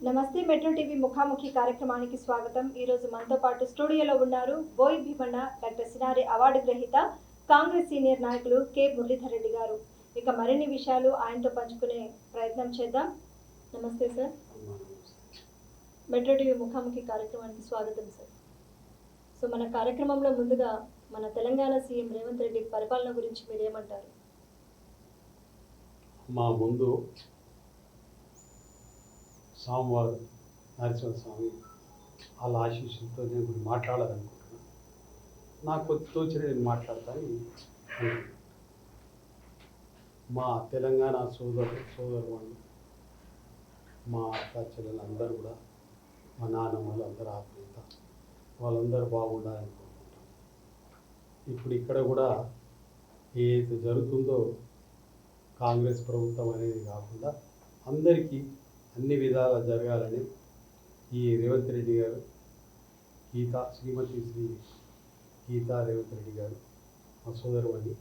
నమస్తే metro TV ముఖాముఖి కార్యక్రమానికి స్వాగతం. ఈ రోజు మనతో పాటు స్టూడియోలో ఉన్నారు బోయి భీమన్న డాక్టర్ సినారి అవార్డు గ్రహీత కాంగ్రెస్ సీనియర్ నాయకులు కె మురళీధర్ రెడ్డి గారు. ఇక మరిన్ని విషయాలు ఆయనతో పంచుకునే ప్రయత్నం చేద్దాం. నమస్తే సార్. మెట్రో టీవీ ముఖాముఖి కార్యక్రమానికి స్వాగతం సార్. సో మన కార్యక్రమంలో ముందుగా మన తెలంగాణ సీఎం రేవంత్ రెడ్డి పరిపాలన గురించి మీరు ఏమంటారు? మా ముందు స్వామివారు నరసింహస్వామి వాళ్ళ ఆశీస్సులతో నేను ఇప్పుడు మాట్లాడాలనుకుంటున్నాను. నాకు తోచిన నేను మాట్లాడతాను. మా తెలంగాణ సోదరులు మా అక్క చెల్లెలు అందరూ కూడా మా నాన్నమ్మలు అందరూ ఆత్మీయత వాళ్ళందరూ బాగుండాలని కోరుకుంటాం. ఇప్పుడు ఇక్కడ కూడా ఏది జరుగుతుందో కాంగ్రెస్ ప్రభుత్వం అనేది కాకుండా అందరికీ అన్ని విధాలా జరగాలని ఈ రేవంత్ రెడ్డి గారు శ్రీమతి గీతా రేవంత్ రెడ్డి గారు మా సోదరుని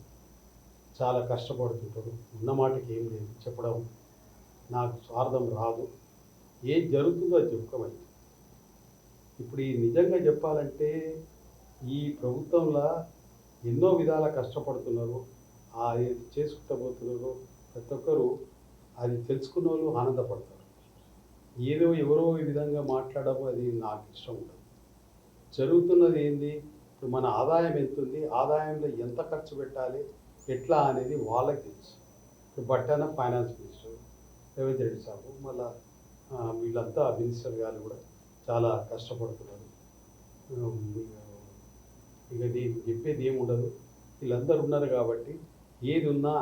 చాలా కష్టపడుతుంటారు. ఉన్న మాటకి ఏం లేదు చెప్పడం, నాకు స్వార్థం రాదు, ఏం జరుగుతుందో అది చెప్పుకోమని. ఇప్పుడు ఈ నిజంగా చెప్పాలంటే ఈ ప్రభుత్వంలో ఎన్నో విధాల కష్టపడుతున్నారు, అది చేసుకుంటూ పోతున్నారు. ప్రతి ఒక్కరు అది తెలుసుకున్న వాళ్ళు ఆనందపడతారు. ఏదో ఎవరో ఈ విధంగా మాట్లాడడం అది నాకు ఇష్టం ఉండదు. జరుగుతున్నది ఏంది, ఇప్పుడు మన ఆదాయం ఎంత ఉంది, ఆదాయంలో ఎంత ఖర్చు పెట్టాలి, ఎట్లా అనేది వాళ్ళకి తెలుసు. ఇప్పుడు బట్టన ఫైనాన్స్ మినిస్టర్ రేవంత్ రెడ్డి సాబు, మళ్ళీ వీళ్ళంతా మినిస్టర్ గారు కూడా చాలా కష్టపడుతున్నారు. ఇక నేను చెప్పేది ఏముండదు, వీళ్ళందరూ ఉన్నారు కాబట్టి ఏది ఉన్నా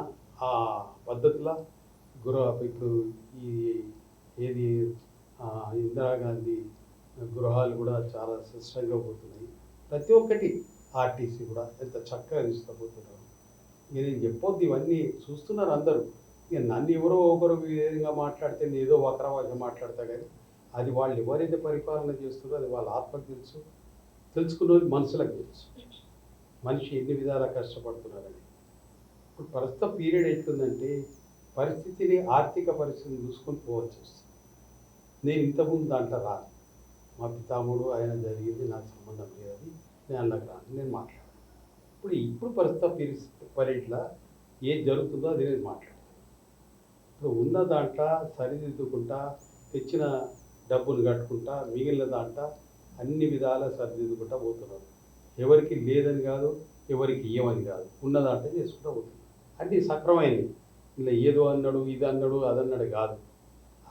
ఆ పద్ధతిలో ఇప్పుడు ఈ ఏది ఇందిరాగాంధీ గృహాలు కూడా చాలా శ్రేష్టంగా పోతున్నాయి. ప్రతి ఒక్కటి ఆర్టీసీ కూడా ఎంత చక్కగా తీసుకుపోతున్నారు. ఇక నేను చెప్పొద్దు, ఇవన్నీ చూస్తున్నారు అందరూ. ఇక నన్ను ఎవరో ఒకరు విధంగా మాట్లాడితే నేను ఏదో వక్రవాజ మాట్లాడతా, కానీ అది వాళ్ళు ఎవరైతే పరిపాలన చేస్తున్నారో అది వాళ్ళ ఆత్మకు తెలుసు, తెలుసుకున్న మనసులకు తెలుసు మనిషి ఎన్ని విధాలా కష్టపడుతున్నారని. ఇప్పుడు ప్రస్తుత పీరియడ్ ఎట్లుందంటే పరిస్థితిని, ఆర్థిక పరిస్థితిని చూసుకొని పోవాల్సి వస్తుంది. నేను ఇంతకుముందు దాంట్లో రాను, మా పితాముడు ఆయన జరిగింది నాకు సంబంధం లేదని నేను అన్నకు రాను, నేను మాట్లాడాను. ఇప్పుడు ప్రస్తుత పీరియడ్లో ఏది జరుగుతుందో అది నేను మాట్లాడతాను. ఇప్పుడు ఉన్న దాంట్లో సరిదిద్దుకుంటా, తెచ్చిన డబ్బులు కట్టుకుంటా, మిగిలిన దాంట్లో అన్ని విధాలా సరిదిద్దుకుంటా పోతున్నారు. ఎవరికి లేదని కాదు, ఎవరికి ఏమని కాదు, ఉన్న దాంట్లో చేసుకుంటూ పోతున్నారు. అన్నీ సక్రమైనవి. ఇలా ఏదో అన్నాడు, ఇది అన్నాడు, అదన్నాడు కాదు.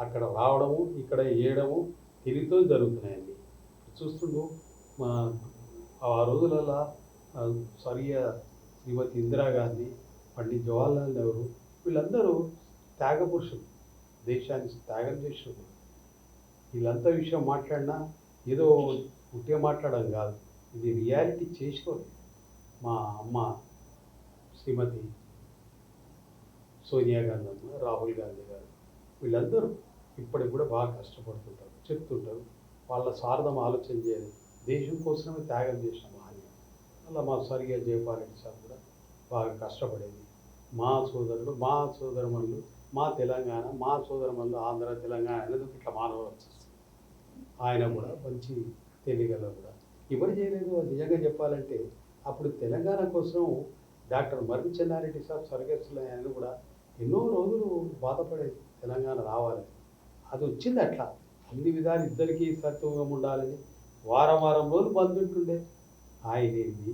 అక్కడ రావడము, ఇక్కడ వేయడము తిరిగితో జరుగుతున్నాయండి. చూస్తుండు మా ఆ రోజులలో స్వర్గీయ శ్రీమతి ఇందిరాగాంధీ, పండిత్ జవహర్లాల్ నెహ్రూ వీళ్ళందరూ త్యాగ పురుషులు, దేశాన్ని త్యాగం చేసినారు. వీళ్ళంతా విషయం మాట్లాడినా ఏదో ఉట్టిగా మాట్లాడడం కాదు, ఇది రియాలిటీ చేసినోరు. మా అమ్మ శ్రీమతి సోనియా గాంధీ అమ్మ, రాహుల్ గాంధీ గారు వీళ్ళందరూ ఇప్పటికి కూడా బాగా కష్టపడుతుంటారు, చెప్తుంటారు. వాళ్ళ స్వార్థం ఆలోచన చేయదు, దేశం కోసమే త్యాగం చేసిన మహనీయులు. అలా మా స్వర్గీయ జయపాల్ రెడ్డి సార్ కూడా బాగా కష్టపడేది. మా సోదరులు, మా సోదరమణులు, మా తెలంగాణ, మా సోదరమణులు ఆంధ్ర తెలంగాణ అనేది ఇట్లా మానవలసి వస్తుంది. ఆయన కూడా మంచి తెలియగల కూడా ఎవరు చేయలేదు. నిజంగా చెప్పాలంటే అప్పుడు తెలంగాణ కోసం డాక్టర్ మర్రి చెన్నారెడ్డి సార్ స్వర్గస్థులు ఆయన కూడా ఎన్నో రోజులు బాధపడేది, తెలంగాణ రావాలి. అది వచ్చింది అట్లా అన్ని విధాలు ఇద్దరికీ సత్వంగా ఉండాలని. వారం రోజులు బంద్ ఉంటుండే. ఆయన ఏంది,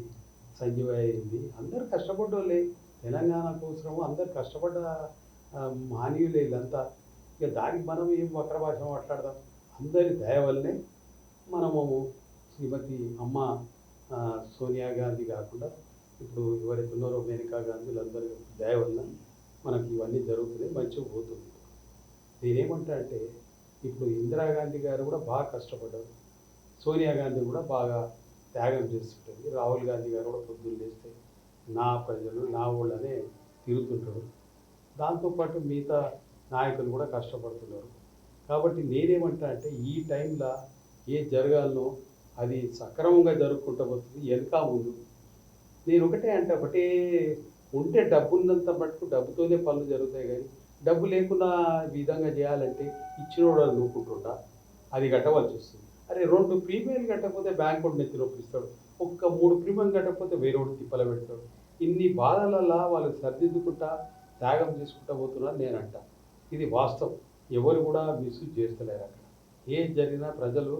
సంజీవయ్య ఏంది, అందరు కష్టపడ్డోళ్ళే తెలంగాణ కోసము, అందరు కష్టపడ్డ మహనీయులే వీళ్ళంతా. ఇక దానికి మనం ఏం వక్ర భాష మాట్లాడదాం. అందరి దయ వల్లనే మనము శ్రీమతి అమ్మ సోనియా గాంధీ కాకుండా ఇప్పుడు ఎవరైతే ఉన్నారో మేనకా గాంధీ, వీళ్ళందరి దయ వల్ల మనకి ఇవన్నీ జరుగుతున్నాయి, మంచిగా పోతుంది. నేనేమంటా అంటే ఇప్పుడు ఇందిరాగాంధీ గారు కూడా బాగా కష్టపడ్డారు, సోనియా గాంధీ కూడా బాగా త్యాగం చేస్తుంటుంది, రాహుల్ గాంధీ గారు కూడా పొద్దున్న లేస్తే నా ప్రజలు నా ఊళ్ళనే తిరుగుతుంటాడు. దాంతోపాటు మిగతా నాయకులు కూడా కష్టపడుతున్నారు. కాబట్టి నేనేమంటా అంటే ఈ టైంలో ఏ జరగాలనో అది సక్రమంగా జరుపుకుంటూ పోతుంది, వెనక ముందు. నేను ఒకటే అంటే ఒకటే ఉంటే డబ్బు ఉన్నంత మటుకు డబ్బుతోనే పనులు జరుగుతాయి, కానీ డబ్బు లేకుండా విధంగా చేయాలంటే ఇచ్చినోడు అది నూకుంటుంటా, అది కట్టవలసి వస్తుంది. అరే 2 ప్రీమియం కట్టకపోతే బ్యాంక్ వాడు నెత్తి నొప్పిస్తాడు, ఒక్క 3 ప్రీమియం కట్టకపోతే వేరేవాడు తిప్పల పెడతాడు. ఇన్ని బాధలల్లా వాళ్ళు సర్దిద్దుకుంటా త్యాగం చేసుకుంటా పోతున్నారు నేనంట. ఇది వాస్తవం. ఎవరు కూడా మిస్యూజ్ చేస్తలేరు అక్కడ. ఏం జరిగినా ప్రజలు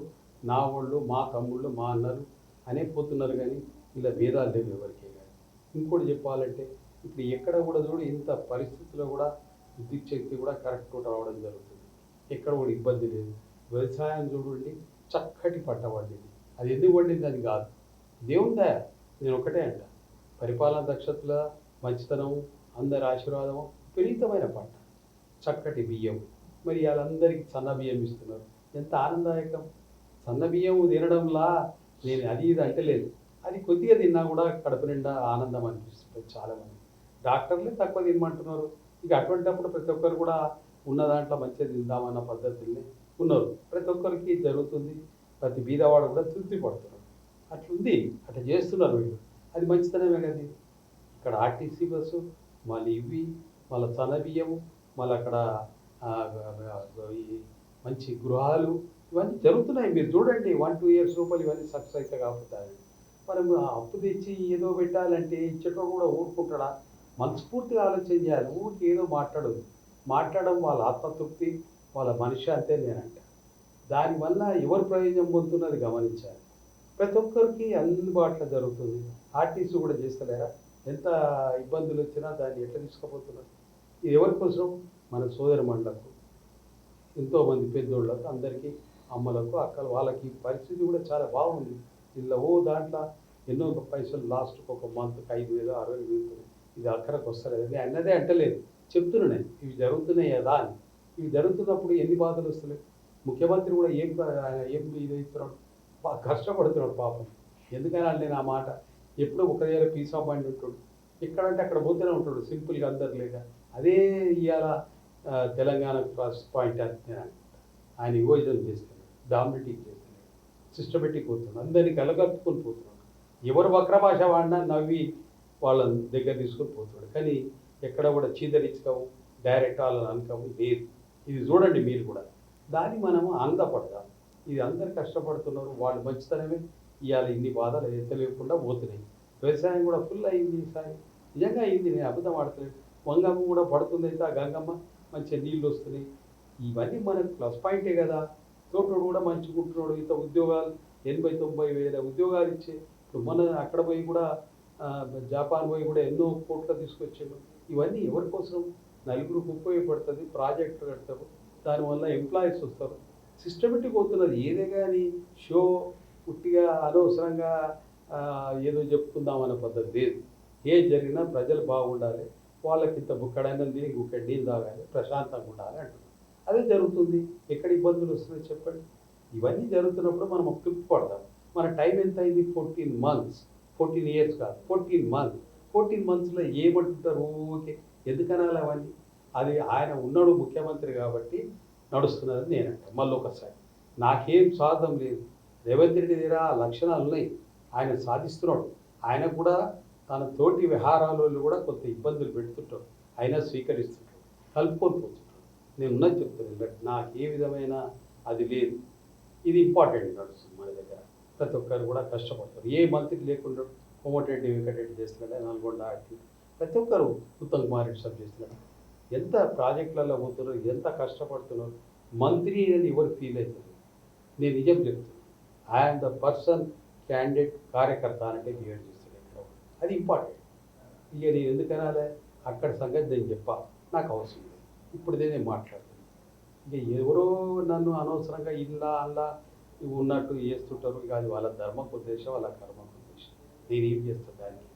నా వాళ్ళు, మా తమ్ముళ్ళు, మా అన్నలు అనే పోతున్నారు, కానీ ఇలా భేదాలు లేవు ఎవరికే. కానీ ఇంకోటి చెప్పాలంటే ఇప్పుడు ఎక్కడ కూడా చూడు ఇంత పరిస్థితుల్లో కూడా విద్యుత్ శక్తి కూడా కరెక్ట్ రావడం జరుగుతుంది. ఎక్కడ కూడా ఇబ్బంది లేదు. వ్యవసాయం చూడండి చక్కటి పంట పండింది. అది ఎందుకు పండింది అని కాదు, దేవుని దయ. నేను ఒకటే అంట, పరిపాలన దక్షతల మంచితనం, అందరి ఆశీర్వాదం, విపరీతమైన పంట, చక్కటి బియ్యం. మరి వాళ్ళందరికీ సన్న బియ్యం ఇస్తున్నారు. ఎంత ఆనందదాయకం. సన్న బియ్యం తినడంలా నేను అది ఇది అంటలేదు, అది కొద్దిగా తిన్నా కూడా కడుపు నిండా ఆనందం అనిపిస్తుంది చాలామంది. డాక్టర్లే తక్కువ తినమంటున్నారు. ఇక అటువంటిప్పుడు ప్రతి ఒక్కరు కూడా ఉన్న దాంట్లో మంచిగా తిందామన్న పద్ధతుల్ని ఉన్నారు. ప్రతి ఒక్కరికి జరుగుతుంది. ప్రతి బీదవాడు కూడా తృప్తి పడుతున్నారు. అట్లుంది, అట్లా చేస్తున్నారు వీళ్ళు. అది మంచితనమే కదా. ఇక్కడ ఆర్టీసీ బస్సు, మళ్ళీ ఇవి, మళ్ళీ సన్న బియ్యము, మళ్ళీ అక్కడ ఈ మంచి గృహాలు ఇవన్నీ జరుగుతున్నాయి. మీరు చూడండి 1-2 years రూపాయలు ఇవన్నీ సక్సెస్ అయితే కాకపోతాయి. మనం అప్పు తెచ్చి ఏదో పెట్టాలంటే ఇచ్చేటో కూడా ఊరుకుంటాడా? మనస్ఫూర్తిగా ఆలోచన చేయాలి. ఊరికి ఏదో మాట్లాడడం వాళ్ళ ఆత్మతృప్తి, వాళ్ళ మనిషి అంతే నేనంట. దానివల్ల ఎవరు ప్రయోజనం పొందుతున్నది గమనించాలి. ప్రతి ఒక్కరికి అందుబాటులో జరుగుతుంది. ఆర్టీసీ కూడా చేస్తలేరా? ఎంత ఇబ్బందులు వచ్చినా దాన్ని ఎట్లా తీసుకుపోతున్నారు? ఇది ఎవరి కోసం? మన సోదరి మండలకు, ఎంతోమంది పెద్దోళ్ళకు, అందరికీ, అమ్మలకు, అక్కలు, వాళ్ళకి పరిస్థితి కూడా చాలా బాగుంది. ఇలా దాంట్లో ఎన్నో పైసలు లాస్ట్కి ఒక మంత్కి 5,000, 6,000 ఇది అక్కడికి వస్తలేదు. నేను అన్నదే అంటలేదు, చెప్తున్నాను ఇవి జరుగుతున్నాయి కదా అని. ఇవి జరుగుతున్నప్పుడు ఎన్ని బాధలు వస్తున్నాయి. ముఖ్యమంత్రి కూడా ఏం ఇది ఇస్తున్నాడు, బాగా కష్టపడుతున్నాడు పాపం. ఎందుకని నేను ఆ మాట ఎప్పుడూ ఒక దగ్గర పీస్ ఆఫ్ మైండ్ ఉంటాడు. ఎక్కడంటే అక్కడ పోతూనే ఉంటాడు సింపుల్గా అందరు లేక. అదే ఇవాళ తెలంగాణ ప్లస్ పాయింట్ అని నేను అనుకుంటా. ఆయన యువజనం చేస్తున్నాడు, డామినేటింగ్ చేస్తున్నాడు, సిస్టమేటిక్ పోతున్నాడు, అందరినీ కలగట్టుకొని పోతున్నాడు. ఎవరు వక్ర భాష వాడినా నవ్వి వాళ్ళ దగ్గర తీసుకొని పోతున్నాడు. కానీ ఎక్కడ కూడా చీదరించకము, డైరెక్ట్ వాళ్ళని అనుకము లేదు. ఇది చూడండి మీరు కూడా. దాన్ని మనము ఆనందపడదాం. ఇది అందరు కష్టపడుతున్నారు, వాళ్ళు మంచితనమే ఇవాళ ఇన్ని బాధలు తెలియకుండా పోతున్నాయి. వ్యవసాయం కూడా ఫుల్ అయింది ఈసారి, నిజంగా అయింది. నేను అబద్ధం ఆడతలేదు. వంగమ్మ కూడా పడుతుంది, అయితే ఆ గంగమ్మ మంచిగా నీళ్ళు వస్తున్నాయి. ఇవన్నీ మనకు ప్లస్ పాయింటే కదా. తోటోడు కూడా మంచిగా ఉంటున్నాడు. ఇంత ఉద్యోగాలు 80-90 వేల ఉద్యోగాలు ఇచ్చే. ఇప్పుడు మన అక్కడ పోయి కూడా జపాన్ పోయి కూడా ఎన్నో కోట్లు తీసుకొచ్చాడు. ఇవన్నీ ఎవరి కోసం? నలుగురికి ఉపయోగపడుతుంది. ప్రాజెక్టు కడతారు, దానివల్ల ఎంప్లాయీస్ వస్తారు. సిస్టమేటిక్ అవుతున్నది. ఏదే కానీ షో పుట్టిగా అనవసరంగా ఏదో చెప్పుకుందామనే పద్ధతి లేదు. ఏది జరిగినా ప్రజలు బాగుండాలి, వాళ్ళకి ఇంత బుక్కడైనా తిని గుక్కడి నీళ్ళు తాగాలి, ప్రశాంతంగా ఉండాలి అంటున్నారు. అదే జరుగుతుంది. ఎక్కడ ఇబ్బందులు వస్తున్నాయి చెప్పండి. ఇవన్నీ జరుగుతున్నప్పుడు మనం తృప్తి పడతాం. మన టైం ఎంత అయింది? 14 months, 14 years కాదు, 14 months. 14 monthsలో ఏమంటుంటారు ఓకే, ఎందుకనాలి అవన్నీ? అది ఆయన ఉన్నాడు ముఖ్యమంత్రి కాబట్టి నడుస్తున్నది నేనంట. మళ్ళీ ఒకసారి నాకేం స్వార్థం లేదు. రేవంత్ రెడ్డి దగ్గర ఆ లక్షణాలు ఉన్నాయి. ఆయన సాధిస్తున్నాడు. ఆయన కూడా తన తోటి విహారాలు కూడా కొంత ఇబ్బందులు పెడుతుంటాడు, అయినా స్వీకరిస్తుంటాడు, కలుపుకొని పోతుంటాడు. నేను ఉన్నది చెప్తాను, నాకు ఏ విధమైన అది లేదు. ఇది ఇంపార్టెంట్ నడుస్తుంది మన దగ్గర. ప్రతి ఒక్కరు కూడా కష్టపడతారు. ఏ మంత్రి లేకుండా కోమటిరెడ్డి వెంకటరెడ్డి చేస్తున్నాడు, నల్గొండ ప్రతి ఒక్కరు, ఉత్తమ్ కుమార్ రెడ్డి సార్ చేస్తున్నాడు. ఎంత ప్రాజెక్టులలో పోతున్నారు, ఎంత కష్టపడుతున్నారు. మంత్రి అని ఎవరు ఫీల్ అవుతుంది? నేను నిజం చెప్తున్నాను. ఐఎమ్ ద పర్సన్, క్యాండిడేట్, కార్యకర్త అంటే బిహేవ్ చేస్తాడు ఎక్కడ. అది ఇంపార్టెంట్. ఇక నేను ఎందుకనాలే అక్కడ సంగతి నేను చెప్పా, నాకు అవసరం లేదు. ఇప్పుడు నేను మాట్లాడుతున్నాను. ఇక ఎవరో నన్ను అనవసరంగా అల్లా ఉన్నట్టు చేస్తుంటారు. ఇక అది వాళ్ళ ధర్మోపదేశం, వాళ్ళ కర్మోపదేశం. నేనేం చేస్తాను దానికి?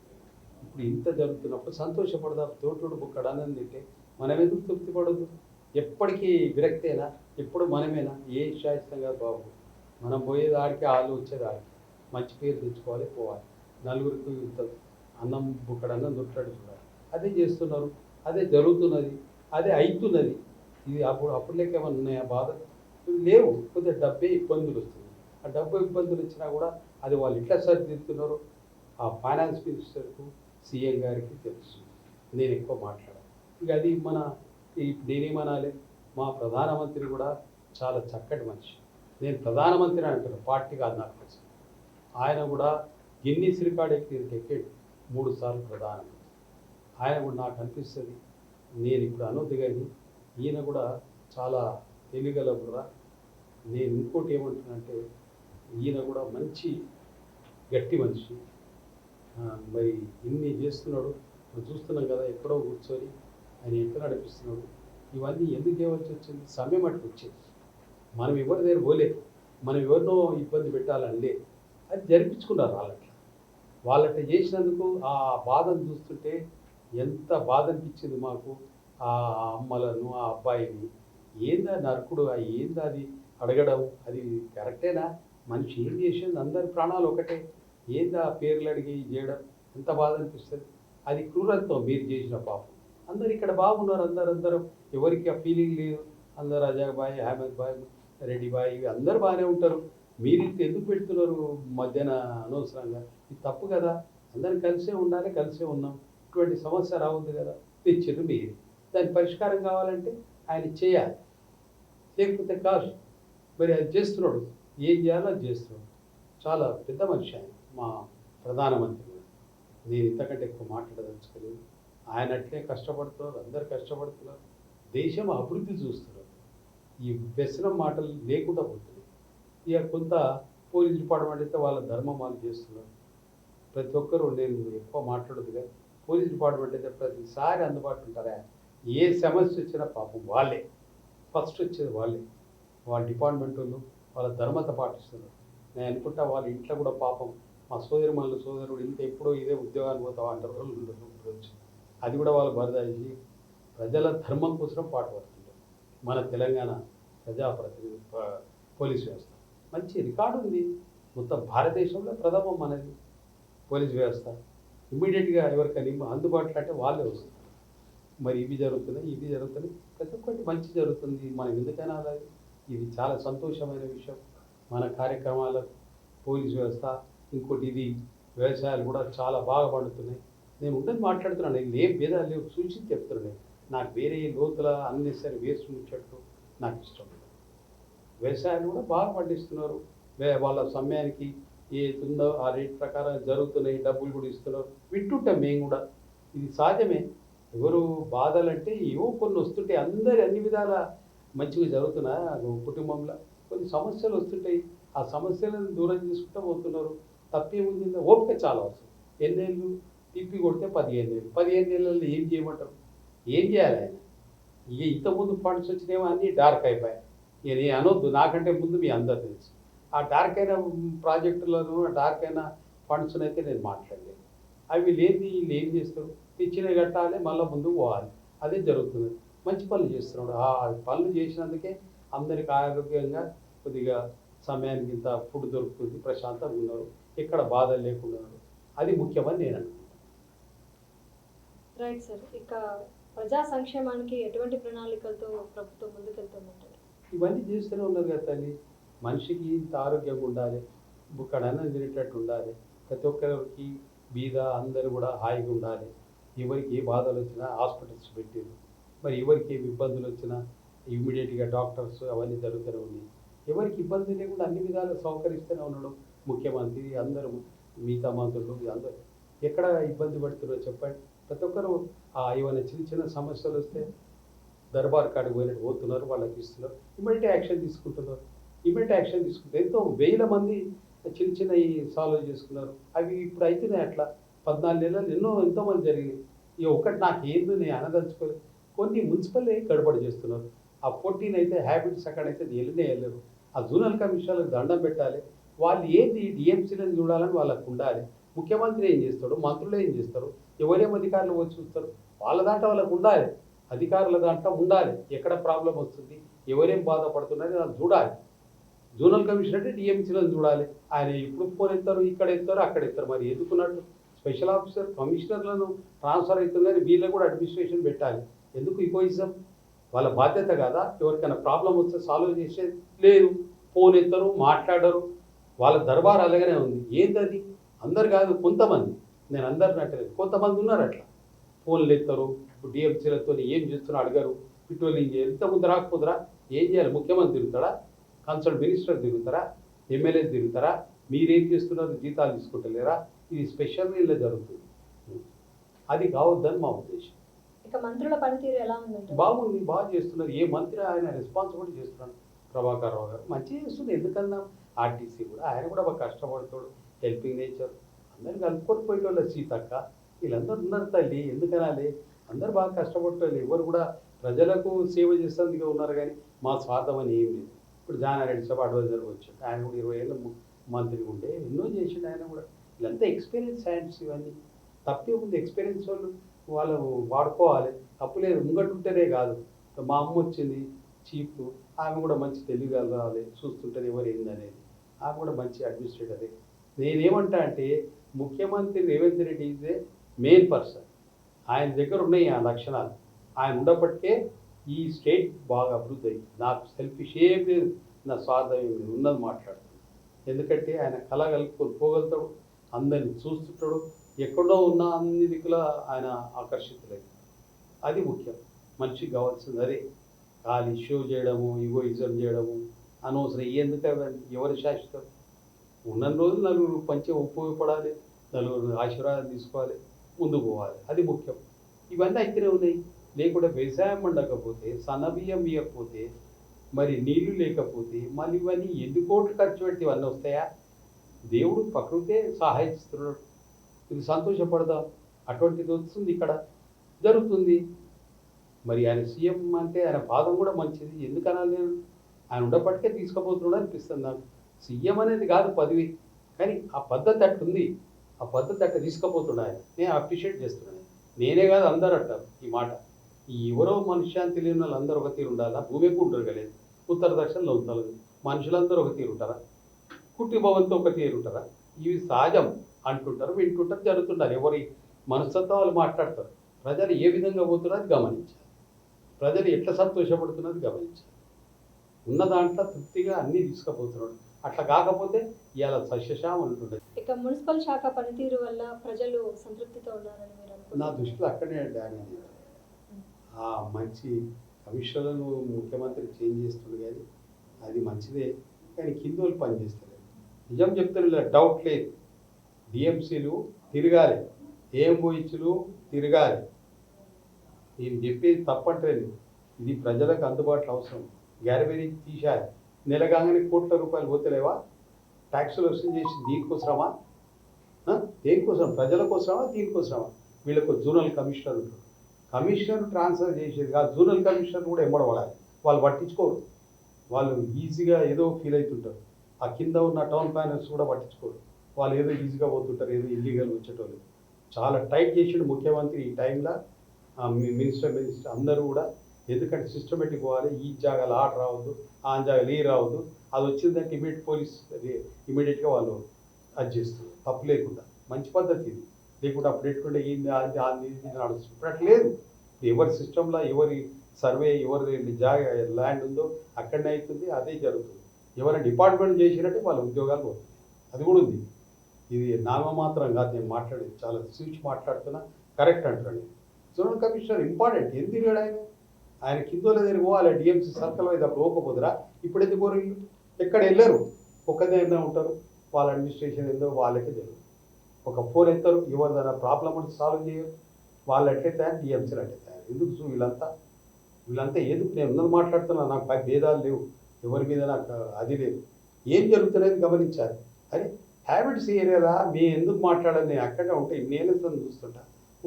ఇప్పుడు ఇంత జరుగుతున్నప్పుడు సంతోషపడదాం. తోటోడు బుక్కడు అన్నం తింటే మనం ఎందుకు తృప్తి పడదు? ఎప్పటికీ విరక్తేనా? ఎప్పుడు మనమేనా? ఏ శాయిస్తం కాదు బాబు. మనం పోయేది ఆడికి, వాళ్ళు వచ్చేది ఆడికి. మంచి పేరు తెచ్చుకోవాలి, పోవాలి. నలుగురికి ఇంత అన్నం బుక్కడు అన్నం దొట్టాడు చూడాలి. అదే చేస్తున్నారు, అదే జరుగుతున్నది, అదే అవుతున్నది. ఇది అప్పుడు లెక్క ఏమన్నా ఉన్నాయా బాధ? లేవు. కొద్దిగా డబ్బే ఇబ్బందులు వస్తుంది. ఆ డబ్బు ఇబ్బందులు వచ్చినా కూడా అది వాళ్ళు ఎట్లా సరిదిద్దుతున్నారో ఆ ఫైనాన్స్ మినిస్టర్కు, సీఎం గారికి తెలుసు. నేను ఎక్కువ మాట్లాడాను. ఇక అది నేనేమనాలి, మా ప్రధానమంత్రి కూడా చాలా చక్కటి మనిషి. నేను ప్రధానమంత్రి అంటాను, పార్టీ కాదు నాకు ప్రశ్న. ఆయన కూడా గిన్నీస్ రికార్డ్ ఎక్కాడు 3 సార్లు ప్రధానమంత్రి. ఆయన కూడా నాకు అనిపిస్తుంది, నేను ఇప్పుడు అనొద్దు కానీ ఈయన కూడా చాలా తెలివిగల కూడా. నేను ఇంకోటి ఏమంటున్నానంటే ఈయన కూడా మంచి గట్టి మనిషి. మరి ఇన్ని చేస్తున్నాడు, మనం చూస్తున్నాం కదా, ఎక్కడో కూర్చొని ఆయన ఎక్కడ నడిపిస్తున్నాడు. ఇవన్నీ ఎందుకు చేయవలసి వచ్చింది? సమయం అటుకు వచ్చేది. మనం ఎవరి దగ్గర పోలేదు, మనం ఎవరినో ఇబ్బంది పెట్టాలని లేదు, అది జరిపించుకున్నారు వాళ్ళట్లా చేసినందుకు. ఆ బాధను చూస్తుంటే ఎంత బాధ అనిపించింది మాకు. ఆ అమ్మలను, ఆ అబ్బాయిని ఏందా నరకుడు, ఏందా అది అడగడం, అది కరెక్టేనా? మనిషి ఏం చేసింది? అందరి ప్రాణాలు ఒకటే, ఏందా పేర్లు అడిగి చేయడం, ఎంత బాధ అనిపిస్తుంది. అది క్రూరత్వం మీరు చేసిన పాపం. అందరు ఇక్కడ బాగున్నారు, అందరం ఎవరికి ఆ ఫీలింగ్ లేదు. అందరు అజయ్ బాయ్, అహ్మద్ బాయ్, రెడ్డి బాయ్ ఇవి అందరు బాగానే ఉంటారు. మీరు ఇంత ఎందుకు పెడుతున్నారు మధ్యాహ్న అనవసరంగా? ఇది తప్పు కదా. అందరం కలిసే ఉండాలి, కలిసే ఉన్నాం. ఇటువంటి సమస్య రావద్దు కదా. తెచ్చారు మీరు, దాని పరిష్కారం కావాలంటే ఆయన చేయాలి, లేకపోతే కాదు. మరి అది చేస్తున్నాడు, ఏం చేయాలో అది చేస్తున్నాడు. చాలా పెద్ద మనిషి ఆయన, మా ప్రధానమంత్రి. నేను ఇంతకంటే ఎక్కువ మాట్లాడదలుచుకోలేదు. ఆయన అట్లే కష్టపడుతున్నారు, అందరు కష్టపడుతున్నారు, దేశం అభివృద్ధి చూస్తున్నారు. ఈ వ్యసనం మాటలు లేకుండా పోతుంది. ఇక కొంత పోలీస్ డిపార్ట్మెంట్ అయితే వాళ్ళ ధర్మం వాళ్ళు చేస్తున్నారు. ప్రతి ఒక్కరు, నేను ఎక్కువ మాట్లాడదు కానీ పోలీస్ డిపార్ట్మెంట్ అయితే ప్రతిసారి అందుబాటులో ఉంటారా? ఏ సమస్య వచ్చినా పాపం వాళ్ళే ఫస్ట్ వచ్చేది, వాళ్ళ డిపార్ట్మెంట్ వాళ్ళు వాళ్ళ ధర్మత పాటిస్తున్నారు. నేను అనుకుంటా వాళ్ళ ఇంట్లో కూడా పాపం మా సోదరుడు ఇంత ఎప్పుడో ఇదే ఉద్యోగాన్ని పోతావా అంటారు రోజు. అది కూడా వాళ్ళు బరదాసి ప్రజల ధర్మం కోసం పాటుపడుతుంటారు. మన తెలంగాణ ప్రజాప్రతినిధి పోలీస్ వ్యవస్థ మంచి రికార్డు ఉంది. మొత్తం భారతదేశంలో ప్రథమం మనది పోలీస్ వ్యవస్థ. ఇమ్మీడియట్గా ఎవరికైనా అందుబాటులో అంటే వాళ్ళే వస్తారు. మరి ఇవి జరుగుతున్నాయి, ప్రతి ఒక్కటి మంచి జరుగుతుంది. మనం ఎందుకైనా అలాగే ఇది చాలా సంతోషమైన విషయం. మన కార్యక్రమాలకు పోలీస్ వ్యవస్థ, ఇంకోటి ఇది వ్యవసాయాలు కూడా చాలా బాగా పండుతున్నాయి. నేను ఉండని మాట్లాడుతున్నాను, ఇది ఏం భేదాలు లేవు, సూచించి చెప్తున్నాను. నాకు వేరే లోతుల అన్నెసరి వేస్ట్ ముచ్చట్లు నాకు ఇష్టం లేదు. వ్యవసాయాలు కూడా బాగా పండిస్తున్నారు. వాళ్ళ సమయానికి ఏతుందో ఆ రేట్ ప్రకారం జరుగుతున్నాయి, డబ్బులు కూడా ఇస్తున్నారు. వింటుంటాం మేము కూడా, ఇది సహజమే. ఎవరు బాధలంటే ఏవో కొన్ని వస్తుంటాయి. అందరి అన్ని విధాల మంచిగా జరుగుతున్నా కుటుంబంలో కొన్ని సమస్యలు వస్తుంటాయి. ఆ సమస్యలను దూరం చేసుకుంటూ పోతున్నారు. తప్పేముంది? ఓపిక చాలా అవసరం. ఎన్నేళ్ళు తిప్పి కొడితే 15 ఏళ్ళు. 15 ఏళ్ళలో ఏం చేయమంటారు? ఏం చేయాలి ఆయన? ఇక ఇంతకుముందు ఫండ్స్ వచ్చినేమో అన్నీ డార్క్ అయిపోయాయి. నేను అనొద్దు, నాకంటే ముందు మీ అందరు తెలుసు. ఆ డార్క్ అయిన ప్రాజెక్టులను, డార్క్ అయిన ఫండ్స్ని అయితే నేను మాట్లాడలేదు. అవి లేని వీళ్ళు ఏం చేస్తారు? తెచ్చినవి కట్టాలి, మళ్ళీ ముందుకు పోవాలి. అదే జరుగుతుంది. మంచి పనులు చేస్తున్నాడు. ఆ పనులు చేసినందుకే అందరికి ఆరోగ్యంగా కొద్దిగా సమయానికి ఇంత ఫుడ్ దొరుకుతుంది, ప్రశాంతంగా ఉన్నారు, ఎక్కడ బాధలు లేకుండా ఉన్నారు. అది ముఖ్యమని నేను అనుకుంటున్నాను. Right sir. ఇక ప్రజా సంక్షేమానికి ఎటువంటి ప్రణాళికలతో ప్రభుత్వం ముందుకెళ్తుందంటారు? ఇవన్నీ చేస్తూనే ఉన్నారు కదా తల్లి. మనిషికి ఇంత ఆరోగ్యంగా ఉండాలి, బుక్కడైనా తినేటట్టు ఉండాలి, ప్రతి ఒక్కరికి బీద అందరూ కూడా హాయిగా ఉండాలి. ఎవరికి ఏ బాధలు వచ్చినా హాస్పిటల్స్ పెట్టారు. మరి ఎవరికి ఏమి ఇబ్బందులు వచ్చినా ఇమ్మీడియట్గా డాక్టర్స్ అవన్నీ జరుగుతూనే ఉన్నాయి. ఎవరికి ఇబ్బంది లేకుండా అన్ని విధాలు సౌకరిస్తూనే ఉన్నాడు ముఖ్యమంత్రి. అందరూ మిగతా మంత్రులు అందరూ ఎక్కడ ఇబ్బంది పడుతున్నారో చెప్పండి. ప్రతి ఒక్కరు ఏమైనా చిన్న సమస్యలు వస్తే దర్బార్ కాడికి పోయినట్టు పోతున్నారు, వాళ్ళకి ఇస్తున్నారు, ఇమ్మీడియట్ యాక్షన్ తీసుకుంటున్నారు. ఎంతో వేల మంది చిన్న సాల్వ్ చేసుకున్నారు. అవి ఇప్పుడు అవుతున్నాయి. అట్లా 14 నెలలు ఎంతోమంది జరిగినాయి. ఇక ఒకటి నాకు ఏందో నేను అనదలుచుకోలేదు. కొన్ని మున్సిపల్ గడబడి చేస్తున్నారు. ఆ 14 అయితే హ్యాబిట్స్ అక్కడైతే వెళ్ళరు. ఆ జోనల్ కమిషనర్లకు దండం పెట్టాలి. వాళ్ళు ఏంది డిఎంసీలను చూడాలని వాళ్ళకు ఉండాలి. ముఖ్యమంత్రి ఏం చేస్తాడు, మంత్రులు ఏం చేస్తారు, ఎవరేం అధికారులు వచ్చి చూస్తారు, వాళ్ళ దాంట్లో వాళ్ళకు ఉండాలి, అధికారుల దాంట్లో ఉండాలి. ఎక్కడ ప్రాబ్లం వస్తుంది, ఎవరేం బాధపడుతున్నది వాళ్ళు చూడాలి. జోనల్ కమిషనర్ అంటే డిఎంసీలను చూడాలి. ఆయన ఇప్పుడు ఫోన్ ఎత్తారు, ఇక్కడ ఎత్తారు, అక్కడ ఎత్తారు. మరి ఎందుకున్నట్టు స్పెషల్ ఆఫీసర్ కమిషనర్లను ట్రాన్స్ఫర్ అవుతుంది కానీ వీళ్ళకి కూడా అడ్మినిస్ట్రేషన్ పెట్టాలి. ఎందుకు ఇగోయిజం? వాళ్ళ బాధ్యత కదా. ఎవరికైనా ప్రాబ్లం వస్తే సాల్వ్ చేసేది లేదు. ఫోన్ ఎత్తారు, మాట్లాడరు. వాళ్ళ దర్బార్ అలాగనే ఉంది. ఏంటది? అందరు కాదు, కొంతమంది. నేను అందరిని అంటలేదు, కొంతమంది ఉన్నారు అట్లా. ఫోన్లు ఎత్తారు, డిఎంసీలతో ఏం చేస్తున్నా అడగరు, పెట్రోలింగ్ చేయాలి. ఇంతకుముందు రాకపోతురా ఏం చేయాలి? ముఖ్యమంత్రి తిరుగుతాడా? కన్సల్ట్ మినిస్టర్ తిరుగుతారా, ఎమ్మెల్యేస్ తిరుగుతారా, మీరేం చేస్తున్నారు, జీతాలు తీసుకుంటలేరా? ఇది స్పెషల్గా ఇలా జరుగుతుంది. అది కావద్దని మా ఉద్దేశం. ఇక మంత్రుల పనితీరు ఎలా ఉందంటే బాగుంది, బాగా చేస్తున్నారు. ఏ మంత్రి ఆయన రెస్పాన్సిబిలిటీ చేస్తున్నాడు. ప్రభాకర్ రావు గారు మంచిగా చేస్తుంది. ఎందుకన్నా ఆర్టీసీ కూడా ఆయన కూడా బాగా కష్టపడతాడు, హెల్పింగ్ నేచర్, అందరు కలుపుకొని పోయేటోళ్ళు. సీతక్క వీళ్ళందరూ ఉన్నారు తల్లి, ఎందుకనాలి? అందరు బాగా కష్టపడతారు. ఎవరు కూడా ప్రజలకు సేవ చేసేందుకే ఉన్నారు, కానీ మా స్వార్థం అని ఏం లేదు. ఇప్పుడు జానారెడ్డి సభ అడ్వైజర్ వచ్చాడు, ఆయన కూడా 20 ఏళ్ళ మంత్రిగా ఉంటే ఎన్నో చేసిండు ఆయన కూడా. వీళ్ళంతా ఎక్స్పీరియన్స్ హ్యాండ్స్, ఇవన్నీ తప్పే ఉంది. ఎక్స్పీరియన్స్ వాళ్ళు వాడుకోవాలి, తప్పు లేదు. ముంగట్టుంటేనే కాదు. మా అమ్మ వచ్చింది చీఫ్, ఆమె కూడా మంచి తెలియగలగాలి, చూస్తుంటుంది ఎవరు ఏందనేది. ఆమె కూడా మంచి అడ్మినిస్ట్రేటరే. నేనేమంటా అంటే ముఖ్యమంత్రి Revanth Reddy is a main person. ఆయన దగ్గర ఉన్నాయి ఆ లక్షణాలు. ఆయన ఉండప్పటికే ఈ స్టేట్ బాగా అభివృద్ధి అయింది. నాకు సెల్ఫిష్ ఏం లేదు, నా స్వార్థం ఏం లేదు, ఉన్నది మాట్లాడుతాడు. ఎందుకంటే ఆయన కలగలుపుకొని పోగలుగుతాడు, అందరిని చూస్తుంటాడు. ఎక్కడో ఉన్న అన్ని దిక్కుల ఆయన ఆకర్షితులైంది. అది ముఖ్యం. మనిషికి కావాల్సింది అదే. ఖాళీ షో చేయడము, ఈగోయిజం చేయడము అనవసరం. ఎందుకు అవన్నీ? ఎవరి శాశ్వతం? ఉన్న రోజులు నలుగురు పంచం ఉపయోగపడాలి, నలుగురు ఆశీర్వాదం తీసుకోవాలి, ముందుకు పోవాలి. అది ముఖ్యం. ఇవన్నీ అయితేనే ఉన్నాయి. లేకుంటే వ్యవసాయం ఉండకపోతే, సన్నబియ్యం ఇవ్వకపోతే, మరి నీళ్లు లేకపోతే, మళ్ళీ ఇవన్నీ ఎన్ని కోట్లు ఖర్చు పెడితే ఇవన్నీ వస్తాయా? దేవుడు ప్రకృతే సహాయిస్తున్నాడు. ఇది సంతోషపడదాం. అటువంటిది వస్తుంది, ఇక్కడ జరుగుతుంది. మరి ఆయన సీఎం అంటే ఆయన పాదం కూడా మంచిది. ఎందుకనాలి? నేను ఆయన ఉండప్పటికే తీసుకుపోతున్నాడు అనిపిస్తుంది నాకు. సీఎం అనేది కాదు పదవి, కానీ ఆ పద్ధతి అట్టుంది. ఆ పద్ధతి అట్ట తీసుకుపోతున్నాడు ఆయన. నేను అప్రిషియేట్ చేస్తున్నాను. నేనే కాదు, అందరూ అంటారు ఈ మాట. ఈ ఎవరో మనుష్యాన్ని తెలియని వాళ్ళు అందరూ ఒక తీరు ఉండాలా? భూమి ఎక్కువ ఉంటారు కలేదు, ఉత్తర దక్షిణలో ఉంటారు. మనుషులందరూ ఒక తీరు ఉంటారా? కుట్టి భవంతో ఒక తీరు ఉంటారా? ఇవి సహజం అంటుంటారు, వింటుంటారు, జరుగుతుంటారు. ఎవరి మనస్తత్వం వాళ్ళు మాట్లాడతారు. ప్రజలు ఏ విధంగా పోతున్నది గమనించాలి. ప్రజలు ఎట్లా సంతోషపడుతున్నది గమనించాలి. ఉన్న దాంట్లో తృప్తిగా అన్నీ తీసుకుపోతున్నాడు. అట్లా కాకపోతే ఇవాళ సస్యశామం ఉంటుండదు. ఇక మున్సిపల్ శాఖ పనితీరు వల్ల ప్రజలు సంతృప్తితో ఉన్నారని మీరు అనుకుంటున్నారా? నా దృష్టిలో అక్కడనే డ్యామేజ్. ఆ మంచి కమిషన్లను ముఖ్యమంత్రి చేంజ్ చేస్తుంది, కానీ అది మంచిదే. కానీ కింద వాళ్ళు పనిచేస్తలేదు. నిజం చెప్తాను, డౌట్ లేదు. డిఎంసీలు తిరగాలి, ఏఎంఓహెచ్లు తిరగాలి. నేను చెప్పేది తప్పట్లేదు. ఇది ప్రజలకు అందుబాటులో అవసరం. గ్యారబేరీ తీసేయాలి. నెల కాగానే కోట్ల రూపాయలు పోతలేవా? ట్యాక్సులు వసూలు చేసి దీనికోసమా? దేనికోసం? ప్రజల కోసమా? దీనికోసమా? వీళ్ళకు జోనల్ కమిషనర్ ఉంటారు. కమిషనర్ ట్రాన్స్ఫర్ చేసేది కాదు, జోనల్ కమిషనర్ కూడా ఎంబడబడాలి. వాళ్ళు పట్టించుకోరు. వాళ్ళు ఈజీగా ఏదో ఫీల్ అవుతుంటారు. ఆ కింద ఉన్న టౌన్ ప్లానర్స్ కూడా పట్టించుకోరు. వాళ్ళు ఏదో ఈజీగా పోతుంటారు, ఏదో ఇల్లీగల్ వచ్చేటోళ్ళు. చాలా టైట్ చేసాడు ముఖ్యమంత్రి ఈ టైంలో. మినిస్టర్ అందరూ కూడా. ఎందుకంటే సిస్టమేటిక్ పోవాలి. ఈ జాగాలు ఆట రావద్దు, ఆ జాగాలు ఈ రావద్దు. అది వచ్చిందంటే ఇమీడియట్గా వాళ్ళు అది చేస్తారు, తప్పు లేకుండా. మంచి పద్ధతి ఇది. లేకుంటే అప్పుడు పెట్టుకుంటే ఇది నడుస్తుంది. ఇప్పుడు అట్లా లేదు. ఎవరి సిస్టంలో ఎవరి సర్వే, ఎవరి జాగా ల్యాండ్ ఉందో అక్కడనే అవుతుంది, అదే జరుగుతుంది. ఎవరైనా డిపార్ట్మెంట్ చేసినట్టే వాళ్ళ ఉద్యోగాలు పోతుంది. అది కూడా ఉంది. ఇది నామమాత్రం కాదు. నేను మాట్లాడేది చాలా స్విచ్ మాట్లాడుతున్నా, కరెక్ట్ అంటాను. Zonal commissioner important. ఎందుకు ఆయన కిందోల దగ్గర పోవాలి. డిఎంసీ సర్కిల్ వైజ్ అప్పుడు పోకపోదురా? ఇప్పుడు ఎందుకు పోరు? ఎక్కడ వెళ్ళరు, ఒక్కదైనా ఉంటారు. వాళ్ళ అడ్మినిస్ట్రేషన్ ఏందో వాళ్ళకే తెలియదు. ఒక ఫోన్ ఎత్తారు, ఎవరిదైనా ప్రాబ్లం ఉంటే సాల్వ్ చేయరు. వాళ్ళు అట్లే తయారు, డిఎంసీలు అట్లే తయారు. ఎందుకు వీళ్ళంతా ఎందుకు? నేను ఉన్నది మాట్లాడుతున్నా, నాకు భేదాలు లేవు, ఎవరి మీద నాకు అది లేదు. ఏం జరుగుతున్నది గమనించాలి. అరే హ్యాబిట్స్ ఏరియాలా మీ ఎందుకు మాట్లాడాలి? నేను అక్కడే ఉంటే నేను చూస్తుంటా.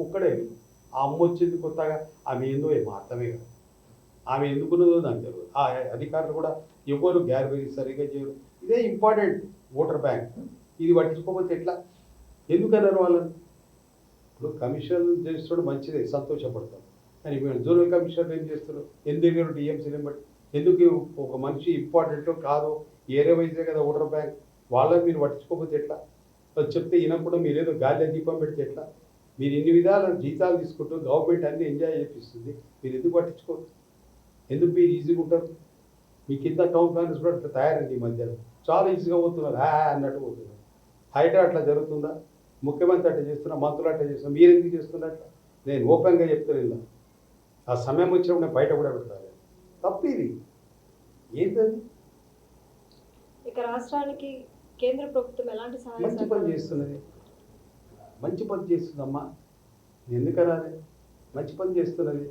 ఒక్కడే ఆ అమ్మ వచ్చింది కొత్తగా, ఆమె ఏందో ఏమో అర్థమే కాదు. ఆమె ఎందుకున్నదో నాకు తెలియదు. ఆ అధికారులు కూడా ఎవరు గ్యారబేరీ సరిగ్గా చేయరు. ఇదే ఇంపార్టెంట్ ఓటర్ బ్యాంక్. ఇది పట్టించుకోకపోతే ఎట్లా? ఎందుకన్నారు వాళ్ళని? ఇప్పుడు కమిషన్ చేస్తున్నాడు మంచిదే, సంతోషపడతాం. కానీ జోనల్ కమిషనర్ ఏం చేస్తారు? ఎందుకు డిఎంసీని బట్టి? ఎందుకు ఒక మనిషి ఇంపార్టెంటో కాదో ఏరియా వైజే కదా ఓటర్ బ్యాంక్. వాళ్ళని మీరు పట్టించుకోకపోతే ఎట్లా? చెప్తే వినకుండా మీరు ఏదో గాలి దీపం పెడితే ఎట్లా? మీరు ఇన్ని విధాల జీతాలు తీసుకుంటూ గవర్నమెంట్ అన్ని ఎంజాయ్ చేపిస్తుంది, మీరు ఎందుకు పట్టించుకోరు? ఎందుకు మీరు ఈజీగా ఉంటారు? మీ కింద టౌన్ ప్లానర్స్ కూడా అట్లా తయారండి. ఈ మధ్యలో చాలా ఈజీగా పోతున్నారు, అన్నట్టు పోతున్నారు. హైడ్రా అట్లా జరుగుతుందా? ముఖ్యమంత్రి అట్లా చేస్తున్నా, మంత్రులు అట్లా చేస్తున్నా, మీరు ఎందుకు చేస్తున్నారు అట్లా? నేను ఓపెన్గా చెప్తాను. ఆ సమయం వచ్చినప్పుడు నేను బయట కూడా పెడతాను. తప్పు ఇది. ఏంటది? రాష్ట్రానికి కేంద్ర ప్రభుత్వం ఎలాంటి సహాయ మంచి పని చేస్తున్నది, మంచి పని చేస్తుందమ్మా, ఎందుకనాలి? మంచి పని చేస్తున్నది.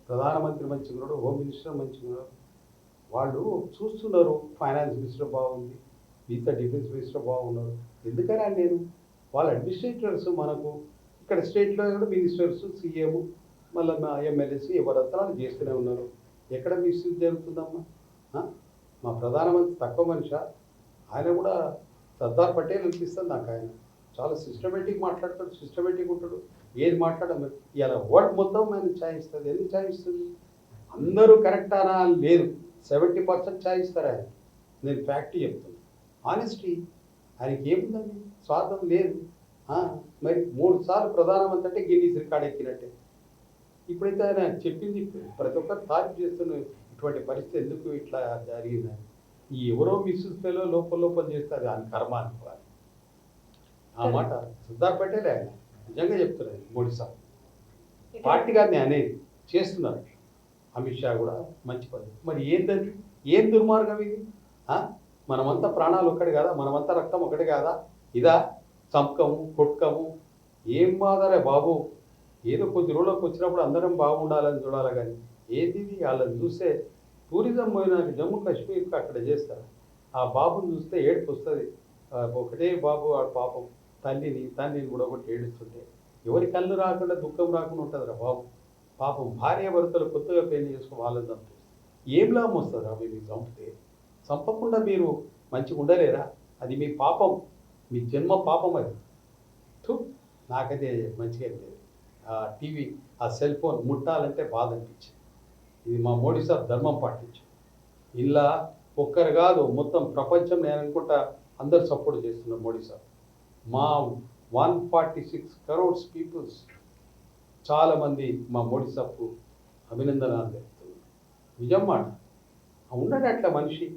ప్రధానమంత్రి మంచిగున్నాడు, హోమ్ మినిస్టర్ మంచిగున్నాడు, వాళ్ళు చూస్తున్నారు. ఫైనాన్స్ మినిస్టర్ బాగుంది, మిగతా డిఫెన్స్ మినిస్టర్ బాగున్నారు. ఎందుకనా నేను వాళ్ళ అడ్మినిస్ట్రేటర్స్ మనకు ఇక్కడ స్టేట్లో కూడా మినిస్టర్స్, సీఎం, మళ్ళీ మా ఎమ్మెల్యేస్ ఎవరంతా వాళ్ళు చేస్తూనే ఉన్నారు. ఎక్కడ మిస్యూజ్ జరుగుతుందమ్మా? మా ప్రధానమంత్రి తక్కువ మనిషి, ఆయన కూడా సర్దార్ పటేల్ అనిపిస్తుంది నాకు. ఆయన చాలా సిస్టమేటిక్ మాట్లాడతాడు, సిస్టమేటిక్ ఉంటాడు. ఏది మాట్లాడము ఇలా వర్డ్ మొత్తం ఆయన ఛాయిస్తుంది. ఎందుకు ఛాయిస్తుంది? అందరూ కరెక్టానా? లేదు, 70% ఛాయిస్తారు ఆయన. నేను ఫ్యాక్ట్ చెప్తాను, ఆనెస్టీ. ఆయనకి ఏముందండి, స్వార్థం లేదు. మరి 3 సార్లు ప్రధానమంత్రి అంటే గిన్నీస్ రికార్డ్ ఎక్కినట్టే. ఇప్పుడైతే ఆయన చెప్పింది ప్రతి ఒక్కరు తారీఫ్ చేస్తున్నారు. ఇటువంటి పరిస్థితి ఎందుకు ఇట్లా జరిగిందని. ఈ ఎవరో మిస్యూజ్ ఫెలో లోపల చేస్తారు, ఆయన కర్మ అనుకోవాలి. ఆ మాట సర్దార్ పటేల్ ఆయన నిజంగా చెప్తున్నారు. మోడీ సార్ పార్టీ గారిని అనేది చేస్తున్నారు. అమిత్ షా కూడా మంచి పని. మరి ఏంటది, ఏం దుర్మార్గం ఇది? మనమంతా ప్రాణాలు ఒక్కటి కాదా? మనమంతా రక్తం ఒకటి కాదా? ఇదా చంపకము కొట్టుకము? ఏం బాధరే బాబు. ఏదో కొద్ది రోజులకు వచ్చినప్పుడు అందరం బాగుండాలని చూడాలి. కానీ ఏది వాళ్ళని చూస్తే టూరిజం పోయినాక జమ్మూ కాశ్మీర్కి అక్కడ చేస్తారు. ఆ బాబుని చూస్తే ఏడుపు వస్తుంది. ఒకటే బాబు వాడు పాపం తండ్రిని కూడా ఒకటి ఏడుస్తుంటే ఎవరి కళ్ళు రాకుండా దుఃఖం రాకుండా ఉంటుందిరా బాబు. పాపం భార్య భర్తలు కొత్తగా పెళ్లి చేసుకుని వాళ్ళని చంపేస్తారు. ఏం లాభం వస్తుంది అవి మీకు చంపితే? చంపకుండా మీరు మంచిగా ఉండలేరా? అది మీ పాపం, మీ జన్మ పాపం అది. నాకైతే మంచిగా లేదు. ఆ టీవీ, ఆ సెల్ ఫోన్ ముట్టాలంటే బాధ అనిపించింది. ఇది మా మోడీ సార్ ధర్మం పాటించారు. ఇలా ఒక్కరు కాదు, మొత్తం ప్రపంచం నేను అనుకుంటా అందరు సపోర్ట్ చేస్తున్నారు మోడీ సార్. మా 146 crores పీపుల్స్ చాలామంది మా మోడీ సార్కు అభినందనలు తెలుపుతున్నారు. నిజం మాట. ఉన్నాడు అట్లా మనిషి.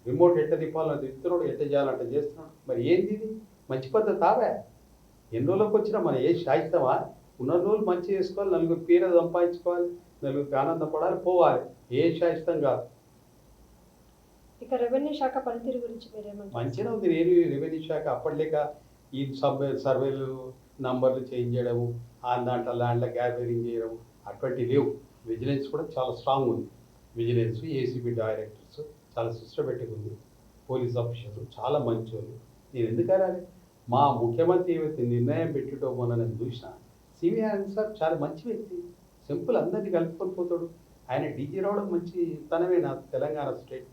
రిమోట్ ఎట్ట తిప్పాలని తిప్పుతున్నాడు, ఎట్ట చేయాలంటే చేస్తున్నాడు. మరి ఏంది ఇది? మంచి పద్ధతి తావే. ఎన్ని రోజులకు వచ్చినా మనం ఏ శాయిస్తామా? ఉన్న రోజులు మంచి చేసుకోవాలి, నలుగురు పేరు సంపాదించుకోవాలి, నలుగురికి ఆనందపడాలి, పోవాలి. ఏ శాయిస్తం కాదు. ఇక రెవెన్యూ శాఖ పనితీరు గురించి మీరేమంటారు? మంచిగా ఉంది. రెవెన్యూ శాఖ అప్పటిలేక ఈ సర్వేలు నంబర్లు చేంజ్ చేయడము, దాంట్లో ల్యాండ్ల గ్యాదరింగ్ చేయడం అటువంటి లేవు. విజిలెన్స్ కూడా చాలా స్ట్రాంగ్ ఉంది. విజిలెన్స్, ఏసీబీ డైరెక్టర్స్ చాలా సిస్టమేటిక్ ఉంది. పోలీస్ ఆఫీసర్లు చాలా మంచి వాళ్ళు. నేను ఎందుకని మా ముఖ్యమంత్రి ఏవైతే నిర్ణయం పెట్టిటో మొన్న నేను చూసిన, సివి ఆనంద్ సార్ చాలా మంచి వ్యక్తి. సింపుల్, అందరినీ కలుపుకొని పోతాడు. ఆయన డీజీ రావడం మంచి తనమే నా తెలంగాణ స్టేట్.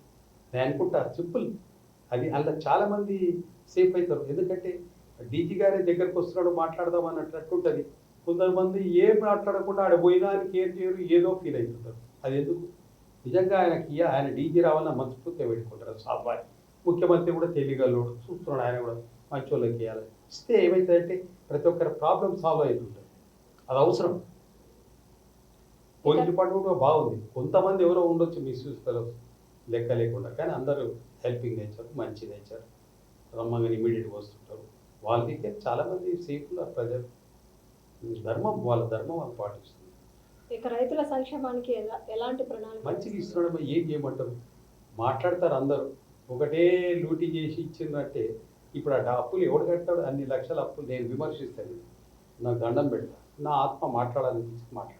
నేను అనుకుంటా సింపుల్ అది. అలా చాలామంది సేఫ్ అవుతారు. ఎందుకంటే డీజీ గారి దగ్గరకు వస్తున్నాడు మాట్లాడదాం అన్నట్టు ఉంటుంది. కొంతమంది ఏం మాట్లాడకుండా ఆడ పోయినా అని కేర్ చేయరు, ఏదో ఫీల్ అవుతుంటారు. అది ఎందుకు? నిజంగా ఆయన డీజీ రావాలని మనస్ఫూర్తిగా పెట్టుకుంటారు. సాబాయ్ ముఖ్యమంత్రి కూడా తెలియగలడు, చూస్తున్నాడు. ఆయన కూడా మంచి వాళ్ళకి ఇవ్వాలి. ఇస్తే ఏమవుతుందంటే ప్రతి ఒక్కరి ప్రాబ్లం సాల్వ్ అవుతుంటుంది. అది అవసరం. పోలీస్ డిపార్ట్మెంట్ కూడా బాగుంది. కొంతమంది ఎవరో ఉండొచ్చు మిస్యూజ్ ఫెలోస్ లెక్క లేకుండా, కానీ అందరూ హెల్పింగ్ నేచర్, మంచి నేచర్, రమ్మంగా ఇమీడియట్గా వస్తుంటారు. వాళ్ళకి చాలామంది సేఫ్గా ప్రజలు ధర్మం, వాళ్ళ ధర్మం వాళ్ళు పాటిస్తుంది. ఇక రైతుల సంక్షేమానికి ఎలాంటి ప్రణాళిక మంచిగా ఇస్తున్నాడు. ఏం చేయమంటారు? మాట్లాడతారు అందరూ. ఒకటే లూటీ చేసి ఇచ్చిందంటే ఇప్పుడు ఆ అప్పులు ఎవడు కడతాడు? అన్ని లక్షల అప్పులు. నేను విమర్శిస్తాను, నాకు దండం పెడతా, నా ఆత్మ మాట్లాడాలని మాట్లాడతాను.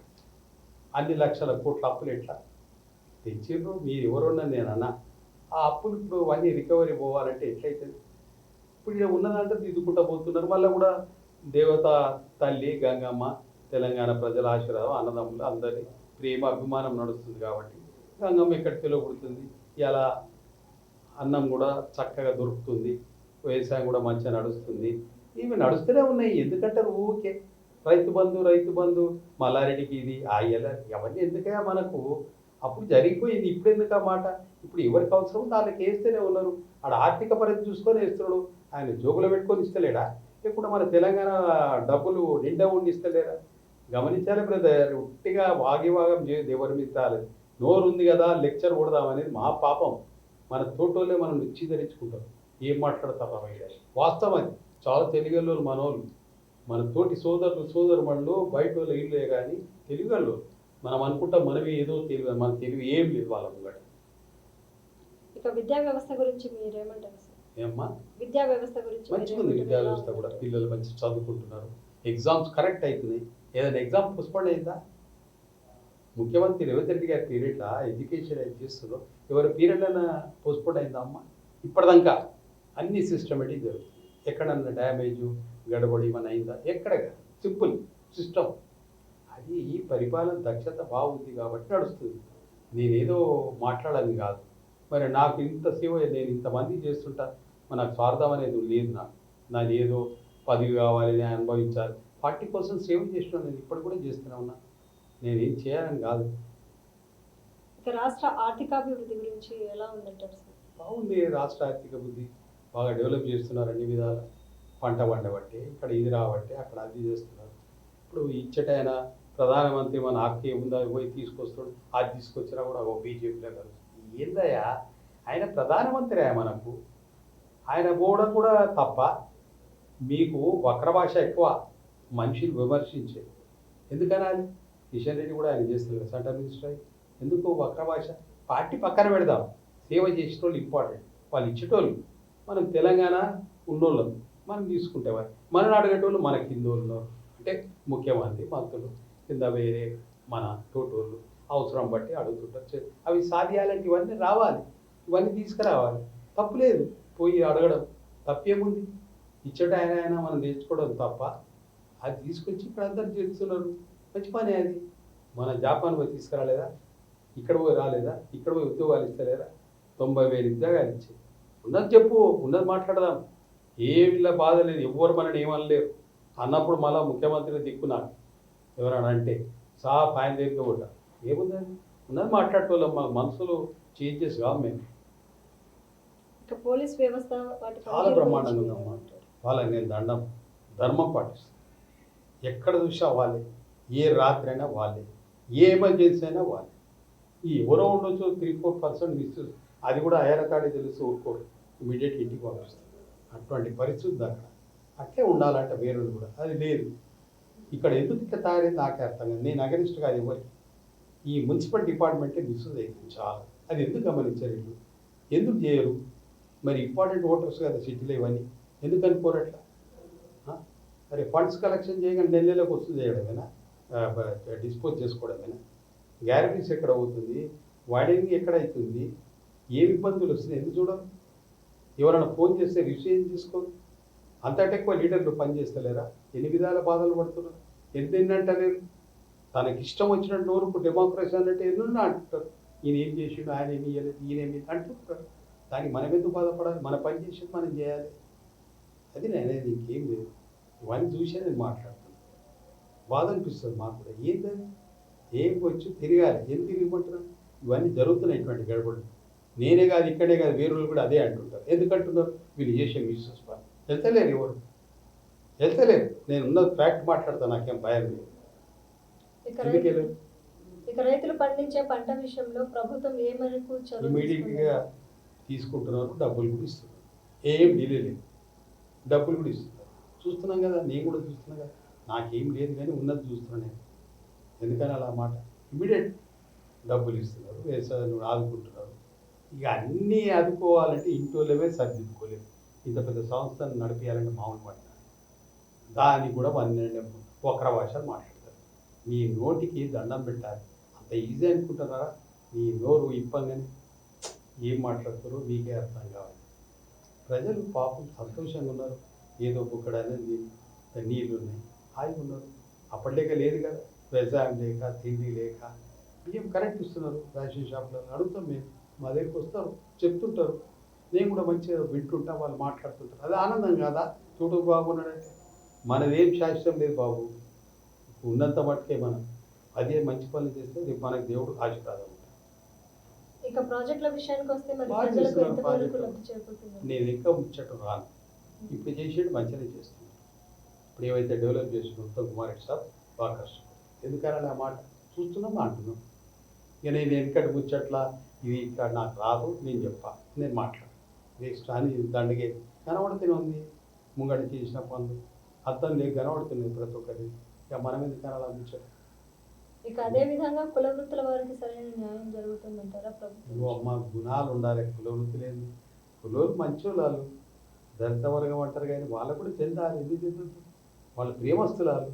అన్ని లక్షల కోట్ల అప్పులు ఎట్లా తెచ్చిర్రు? మీరు ఎవరున్నా నేను అన్నా. ఆ అప్పులు ఇప్పుడు అన్నీ రికవరీ పోవాలంటే ఎట్లయితుంది? ఇప్పుడు ఇక్కడ ఉన్నదంటే దిద్దుకుంటూ పోతున్నారు. మళ్ళీ కూడా దేవత తల్లి గంగమ్మ, తెలంగాణ ప్రజల ఆశీర్వాదం, అన్నదమ్ములు అందరి ప్రేమ అభిమానం నడుస్తుంది కాబట్టి గంగమ్మ ఎక్కడ పిలువబడుతుంది. ఇలా అన్నం కూడా చక్కగా దొరుకుతుంది, వ్యవసాయం కూడా మంచిగా నడుస్తుంది. ఇవి నడుస్తూనే ఉన్నాయి. ఎందుకంటే ఊరికే రైతు బంధు మల్లారెడ్డికి ఇది ఆయ్యల అవన్నీ ఎందుకయ్యా మనకు? అప్పుడు జరిగిపోయింది. ఇప్పుడు ఎందుకు ఆ మాట? ఇప్పుడు ఎవరికి అవసరం వాళ్ళకి వేస్తూనే ఉన్నారు. ఆడ ఆర్థిక పరిస్థితి చూసుకొని వేస్తున్నాడు. ఆయన జోబులో పెట్టుకొని ఇస్తలేడా? లేకుండా మన తెలంగాణ డబ్బులు నిండా ఉండి ఇస్తలేరా? గమనించాలి బ్రదర్. ఉట్టిగా వాగివాగం చేయదు, ఎవరి మీద రాలేదు. నోరు ఉంది కదా లెక్చర్ కొడదామనేది మా పాపం. మన తోటోళ్ళే మనం నిశ్చీదరించుకుంటాం. ఏం మాట్లాడతారు అమ్మాయి? వాస్తవం అది. చాలా తెలుగులో మనోళ్ళు, మన తోటి సోదరుమణులు బయట వాళ్ళు ఇళ్ళే కానీ తెలుగులో మనం అనుకుంటాం మనమే ఏదో తెలివి. మన తెలివి ఏం లేదు వాళ్ళ ముంగట. ఇక విద్యా వ్యవస్థ గురించి మీరేమంటారు సార్? ఏమ్మా విద్యా వ్యవస్థ గురించి మంచిగా ఉంది విద్యా వ్యవస్థ కూడా, పిల్లలు మంచి చదువుకుంటున్నారు, ఎగ్జామ్స్ కరెక్ట్ అవుతున్నాయి. ఏదైనా ఎగ్జామ్ పోస్ట్పోన్ అయిందా? ముఖ్యమంత్రి రేవంత్ రెడ్డి గారి పీరియడ్లో ఎడ్యుకేషన్ ఏం చేస్తుందో ఎవరి పీరియడ్లైనా పోస్ట్పోన్ అయిందా అమ్మ? ఇప్పటిదాకా అన్ని సిస్టమేటిక్ జరుగుతుంది. ఎక్కడన్నా డ్యామేజు గడబడి మన అయిందా? ఎక్కడ సింపుల్ సిస్టమ్. అది ఈ పరిపాలన దక్షత బాగుంది కాబట్టి నడుస్తుంది. నేనేదో మాట్లాడాలని కాదు. మరి నాకు ఇంత సేవ నేను ఇంతమంది చేస్తుంటా, నాకు స్వార్థం అనేది లేదు. నాది ఏదో పదవి కావాలి, నేను అనుభవించాలి. 40% సేవ చేస్తున్నాను, నేను ఇప్పటి కూడా చేస్తూనే ఉన్నా. నేనేం చేయాలని కాదు. ఇక రాష్ట్ర ఆర్థికాభివృద్ధి గురించి ఎలా ఉందంటారు సార్? బాగుంది. రాష్ట్ర ఆర్థిక బుద్ధి బాగా డెవలప్ చేస్తున్నారు అన్ని విధాల. పంట పండబట్టి ఇక్కడ ఇది రాబట్టి అక్కడ అది చేస్తున్నారు. ఇప్పుడు ఇచ్చటైన ప్రధానమంత్రి మన హక్కు ఏముందో అది పోయి తీసుకొస్తాడు, అది తీసుకొచ్చినా కూడా ఓ బీజేపీలో కలుస్తుంది. ఏందయ్యా, ఆయన ప్రధానమంత్రి మనకు, ఆయన పోవడం కూడా తప్ప. మీకు వక్ర భాష ఎక్కువ, మనుషులు విమర్శించే ఎందుకనాలి? కిషన్ రెడ్డి కూడా ఆయన చేస్తున్నారు సెంట్రల్ మినిస్టర్ అయ్యి. ఎందుకు వక్ర భాష? పార్టీ పక్కన పెడదాం, సేవ చేసేటోళ్ళు ఇంపార్టెంట్, వాళ్ళు ఇచ్చేటోళ్ళు. మనం తెలంగాణ ఉన్నోళ్ళం మనం తీసుకుంటేవారు, మనం అడిగేటోళ్ళు మన కిందోళ్ళు ఉన్నారు. అంటే ముఖ్యమంత్రి మంత్రులు కింద వేరే మన తోటోళ్ళు అవసరం బట్టి అడుగుతుంటారు. అవి సాధ్యాలంటే ఇవన్నీ రావాలి, ఇవన్నీ తీసుకురావాలి. తప్పు లేదు, పోయి అడగడం తప్పేముంది? ఇచ్చట ఆయన మనం నేర్చుకోవడం తప్ప. అది తీసుకొచ్చి ఇక్కడ అందరు చేస్తున్నారు, మంచి పని అది. మన జాపాన్ పోయి తీసుకురాలేదా? ఇక్కడ పోయి రాలేదా? ఇక్కడ పోయి ఉద్యోగాలు ఇస్తలేదా? 90,000 ఉద్యోగాలు ఇచ్చాయి. ఉన్నది చెప్పు, ఉన్నది మాట్లాడదాం. ఏమిలా బాధ లేదు, ఎవ్వరు మనని ఏమనలేరు. అన్నప్పుడు మళ్ళీ ముఖ్యమంత్రి దిక్కున్నాను ఎవరైనా అంటే సాఫ్ ఆయన దగ్గర కూడా ఏముందని ఉన్నది మాట్లాడటోళ్ళం. మా మనసులు చేంజెస్ కావు మేము. ఇక పోలీస్ వ్యవస్థ చాలా బ్రహ్మాండంగా ఉందమ్మా. వాళ్ళకి నేను ధర్మం పాటిస్తాను. ఎక్కడ చూసా వాళ్ళే, ఏ రాత్రి అయినా వాళ్ళే, ఏ ఎమర్జెన్సీ అయినా వాళ్ళే. ఈ ఎవరో ఉండొచ్చు 3-4% మిస్, అది కూడా అయ్యారకాడే తెలుసు, ఊరుకోరు, ఇమీడియట్ ఇంటికి పంపిస్తారు. అటువంటి పరిస్థితి అక్కడ. అట్లే ఉండాలంటే వేరే కూడా అది లేదు. ఇక్కడ ఎందుకు ఇక్కడ తయారైంది నాకే అర్థం కాదు. నేను అగనిస్ట్ కాదు ఎవరికి. ఈ మున్సిపల్ డిపార్ట్మెంటే మిస్యూజ్ అవుతుంది చాలా. అది ఎందుకు గమనించారు వీళ్ళు? ఎందుకు చేయరు? మరి ఇంపార్టెంట్ ఓటర్స్ కదా సిటీలో, ఇవన్నీ ఎందుకు అనుకోరు అట్లా? అరే ఫండ్స్ కలెక్షన్ చేయగానే నెలలకు వస్తుంది చేయడమేనా? డిస్పోజ్ చేసుకోవడమేనా? గ్యారంటీస్ ఎక్కడ అవుతుంది? వైడింగ్ ఎక్కడ అవుతుంది? ఏమి ఇబ్బందులు వస్తున్నాయి ఎందుకు చూడరు? ఎవరైనా ఫోన్ చేస్తే రిసీవ్ చేసుకోరు. అంతటా ఎక్కువ లీడర్లు పనిచేస్తలేరా? ఎన్ని విధాల బాధలు పడుతున్నారు? ఎంతేంటంటలేరు? తనకి ఇష్టం వచ్చినట్టు నోరుకు డెమోక్రసీ అన్నట్టు ఎన్నున్నా అంటుంటారు. ఈయన ఏం చేసిండు, ఆయన ఏమి ఇవ్వలేదు, ఈయనేమి అంటుంటారు. దానికి మనం ఎందుకు బాధపడాలి? మన పని చేసి మనం చేయాలి. అది నేనేది ఇంకేం లేదు. ఇవన్నీ చూసే నేను మాట్లాడుతున్నాను. బాధ అనిపిస్తుంది మాకు కూడా. ఏంటది? ఏం వచ్చి తిరగాలి, ఏం తిరిగిమంటున్నాను? ఇవన్నీ జరుగుతున్నాయి ఇటువంటి గడబడులు. నేనే కాదు, ఇక్కడే కాదు, వేరే కూడా అదే అంటుంటారు. ఎందుకంటున్నారు? వీళ్ళు చేసే మిస్యూస్ పని. వెళ్తలేరు, ఎవరు వెళ్తలేరు. నేను ఉన్న ఫ్యాక్ట్ మాట్లాడతాను, నాకేం భయం లేదు. ఇక రైతులు పండించే పంట విషయంలో ప్రభుత్వం ఏ మేరకు ఇమీడియట్గా తీసుకుంటున్నారు, డబ్బులు కూడా ఇస్తున్నారు. ఏం డిలే లేదు, డబ్బులు కూడా ఇస్తున్నారు. చూస్తున్నాం కదా, నేను కూడా చూస్తున్నా కదా. నాకేం లేదు కానీ ఉన్నది చూస్తున్నాను నేను. ఎందుకని అలా మాట? ఇమీడియట్ డబ్బులు ఇస్తున్నారు, వ్యవసాయాన్ని ఆదుకుంటున్నారు. ఇక అన్నీ ఆదుకోవాలంటే ఇంటోళ్ళవే సర్దిద్దుకోలేదు. ఇంత పెద్ద సంస్థను నడిపించాలంటే మామూలు పట్టిన దానికి కూడా ఒకర భాషలు మాట్లాడతారు. నీ నోటికి దండం పెట్టాలి, అంత ఈజీ అనుకుంటున్నారా? నీ నోరు ఇప్పంగానే ఏం మాట్లాడతారో మీకే అర్థం కావాలి. ప్రజలు పాపం సంతోషంగా ఉన్నారు. ఏదో బుక్కడ అనేది నీళ్ళు ఉన్నాయి, హాయిగా ఉన్నారు. అప్పటిలేక లేదు కదా, వ్యవసాయం లేక, తిండి లేక. బియ్యం కరెక్ట్ ఇస్తున్నారు రేషన్ షాప్లో. అడుగుతాం మేము, మా దగ్గరికి వస్తారు, చెప్తుంటారు. నేను కూడా మంచిగా వింటుంటా, వాళ్ళు మాట్లాడుతుంటారు. అది ఆనందం కాదా? చూడు బాగున్నాడంటే. మనదేం శాస్త్రం లేదు బాబు, ఉన్నంత మట్టుకే మనం అదే మంచి పనులు చేస్తే మనకు దేవుడు ఆశీర్వాదం. ఇక ప్రాజెక్టుల విషయానికి వస్తే నేను ఇంకా ముచ్చట రాను. ఇప్పుడు చేసేది మంచిగా చేస్తున్నాను. ఇప్పుడు ఏవైతే డెవలప్ చేసిన ఉత్తమ్ కుమార్ రెడ్డి సార్ బాగా కష్టం. ఎందుకని ఆ మాట చూస్తున్నాం అంటున్నాం. ఇక నేను వెనకటి ముచ్చట్ల ఇది ఇక్కడ నాకు రాదు, నేను చెప్పా, నేను మాట్లాడు వేస్ట్ అని దండగే కనబడుతూనే ఉంది. ముంగడి చేసిన పనులు అర్థం లేక కనబడుతున్నాయి ప్రతి ఒక్కరి. ఇక మనం ఎందుకు కనాలి ముచ్చట? ఇక అదే విధంగా కుల వృత్తుల వారికి సరైన న్యాయం జరుగుతుందంటారా ప్రభుత్వం? అమ్మ గుణాలు ఉండాలి, కులవృత్తి లేదు. కులోళ్ళు మంచోళ్ళు, దళిత వర్గం అంటారు కానీ వాళ్ళకు కూడా చెందాలి. ఎందుకు చెందదు? వాళ్ళు ప్రేమస్తులాలు.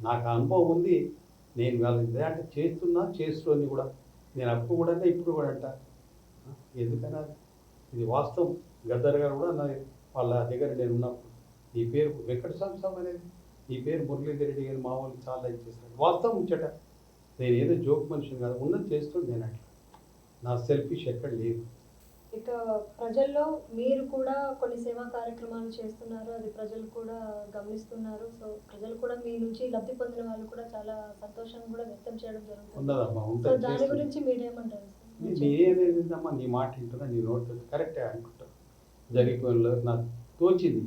నాకు అనుభవం ఉంది. నేను వాళ్ళు ఇదే అంటే చేస్తుని కూడా నేను అప్పుడు కూడా అంటే ఇప్పుడు కూడా అంట. ఎందుకన్నా ఇది వాస్తవం. గద్దర్ గారు కూడా అన్నది వాళ్ళ దగ్గర నేను ఉన్నప్పుడు, నీ పేరు వెంకట స్వామి అనేది, నీ పేరు మురళీధర్ రెడ్డి గారు మా వాళ్ళు చాలా ఇచ్చేస్తాను. వాస్తవం ముచ్చట. నేను ఏదో జోక్ మనిషిని కాదు, ఉన్నది చేస్తుంది. నేను అట్లా నా సెల్ఫిష్ ఎక్కడ లేదు. ఇక ప్రజల్లో మీరు కూడా కొన్ని సేవా కార్యక్రమాలు చేస్తున్నారు, అది ప్రజలు కూడా గమనిస్తున్నారు. సో ప్రజలు కూడా మీ నుంచి లబ్ధి పొందిన వాళ్ళు కూడా చాలా సంతోషం కూడా వ్యక్తం చేయడం జరుగుతుంది. ఉన్నదమ్మా, సో ఉంటుంది. దాని గురించి మీరేమంటారు? నేనేదమ్మా నీ మాట వింటున్నా, నీ నోట్ కరెక్టే అనుకుంటాను. జరిగిపోయిన నాకు తోచింది.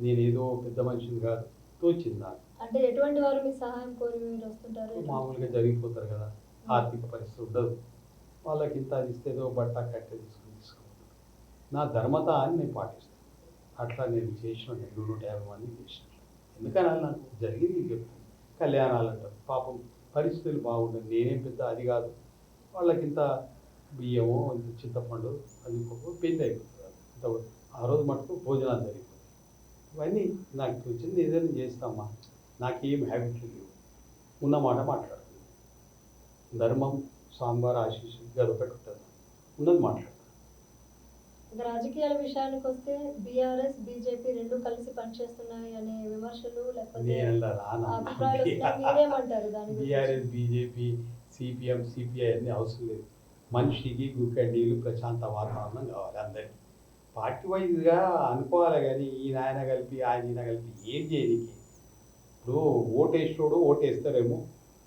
నేనేదో పెద్ద మనిషిని కాదు, తోచింది నాకు. అంటే ఎటువంటి వారు మీ సహాయం కోరి మీరు వస్తుంటారు? మామూలుగా జరిగిపోతారు కదా, ఆర్థిక పరిస్థితి ఉండదు, వాళ్ళకి ఇంత అది ఇస్తే ఏదో బట్ట కట్టే తీసుకుంటారు. నా ధర్మత అని నేను పాటిస్తాను. అట్లా నేను చేసిన 150 మంది చేసిన. ఎందుకని నాకు జరిగింది చెప్తాను. కళ్యాణాలు అంటారు, పాపం పరిస్థితులు బాగుండదు. నేనేం పెద్ద అది కాదు, వాళ్ళకి ఇంత బియ్యమో ఇంత చింతపండు అది పెళ్ళి అయిపోతుంది. ఇంత ఆ రోజు మటుకు భోజనాలు జరిగిపోతాయి. ఇవన్నీ నాకు వచ్చింది. ఏదైనా చేస్తామా, నాకేం హ్యాబిట్లు లేవు. ఉన్నమాట మాట్లాడుతుంది. ధర్మం సాంబార్ ఆశీస్సు గదొకటి ఉంటుంది, ఉన్నది మాట్లాడతాను. ఇక రాజకీయాల విషయానికి వస్తే బీఆర్ఎస్ బీజేపీ రెండు కలిసి పనిచేస్తున్నాయి అనే విమర్శలు లేకపోతే అభిప్రాయాలు వస్తున్నాయి. మీరేమంటారు దాని గురించి? బీఆర్ఎస్ బీజేపీ సిపిఎం సిపిఐ అన్నీ అవసరం లేదు. మనిషికి గుక్కడీలు ప్రశాంత వాతావరణం కావాలి అందరికీ. పార్టీ వైజ్గా అనుకోవాలి కానీ ఈయన కలిపి ఆయన కలిపి ఏం చేయడానికి. ఇప్పుడు ఓటేసినోడు ఓటేస్తారేమో,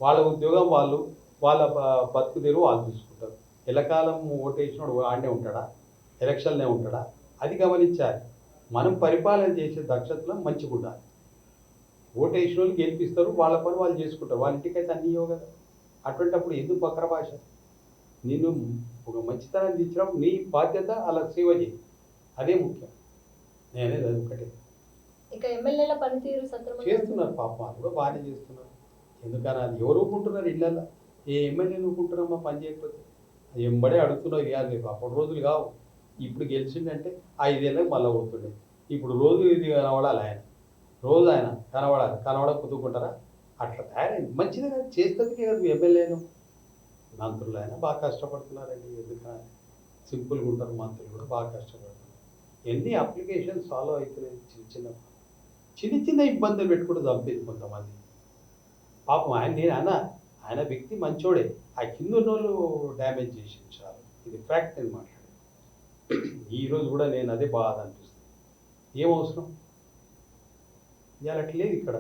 వాళ్ళ ఉద్యోగం వాళ్ళు, వాళ్ళ బతుకు తెరువు వాళ్ళు చూసుకుంటారు. ఎల్లకాలం ఓటేసినోడు ఆడనే ఉంటాడా, ఎలక్షన్లే ఉంటాడా? అది గమనించాలి. మనం పరిపాలన చేసే దక్షతలో మంచిగా ఉండాలి. ఓటేసిన వాళ్ళు గెలిపిస్తారు, వాళ్ళ పని వాళ్ళు చేసుకుంటారు. వాళ్ళ ఇంటికైతే అన్నీ ఇవ్వ కదా. అటువంటిప్పుడు ఎందుకు పక్కన భాష? నిన్ను ఒక మంచితనాన్ని తెచ్చినప్పుడు నీ బాధ్యత అలా సేవ చేయి, అదే ముఖ్యం. నేనేది అది ఒకటే. ఇక ఎమ్మెల్యేల పనితీరు సక్రమంగా చేస్తున్నారు, పాప వాళ్ళు కూడా బాగానే చేస్తున్నారు. ఎందుకని అది ఎవరు ఊరుకుంటున్నారు ఇళ్ళల్లో? ఏ ఎమ్మెల్యేలు ఊరుకుంటున్నామా పని చేయకపోతే? అది ఎంబడే అడుగుతున్నారు. ఇవ్వాలి అప్పుడు రోజులు కావు. ఇప్పుడు గెలిచిందంటే 5 ఏళ్ళకి మళ్ళీ పోతుండే. ఇప్పుడు రోజు ఇది కనబడాలి ఆయన, రోజు ఆయన కనబడ కుదుకుంటారా? అట్లా తయారైంది. మంచిదే కదా, చేస్తుంది కదా. ఎమ్మెల్యేను మంత్రులు అయినా బాగా కష్టపడుతున్నారండి. ఎందుకని సింపుల్గా ఉంటారు మంత్రులు కూడా బాగా కష్టపడుతున్నారు. ఎన్ని అప్లికేషన్స్ ఫాలో అవుతున్నాయి. చిన్న చిన్న ఇబ్బందులు పెట్టుకుంటూ చంపేది కొంతమంది. పాపం ఆయన వ్యక్తి మంచోడే, ఆ కింద ఉన్న వాళ్ళు డ్యామేజ్ చేసి చాలు. ఇది ఫ్యాక్ట్ అని మాట్లాడేది. ఈరోజు కూడా నేను అదే బాధ అనిపిస్తుంది. ఏం అవసరం ఇవాళ అట్లేదు. ఇక్కడ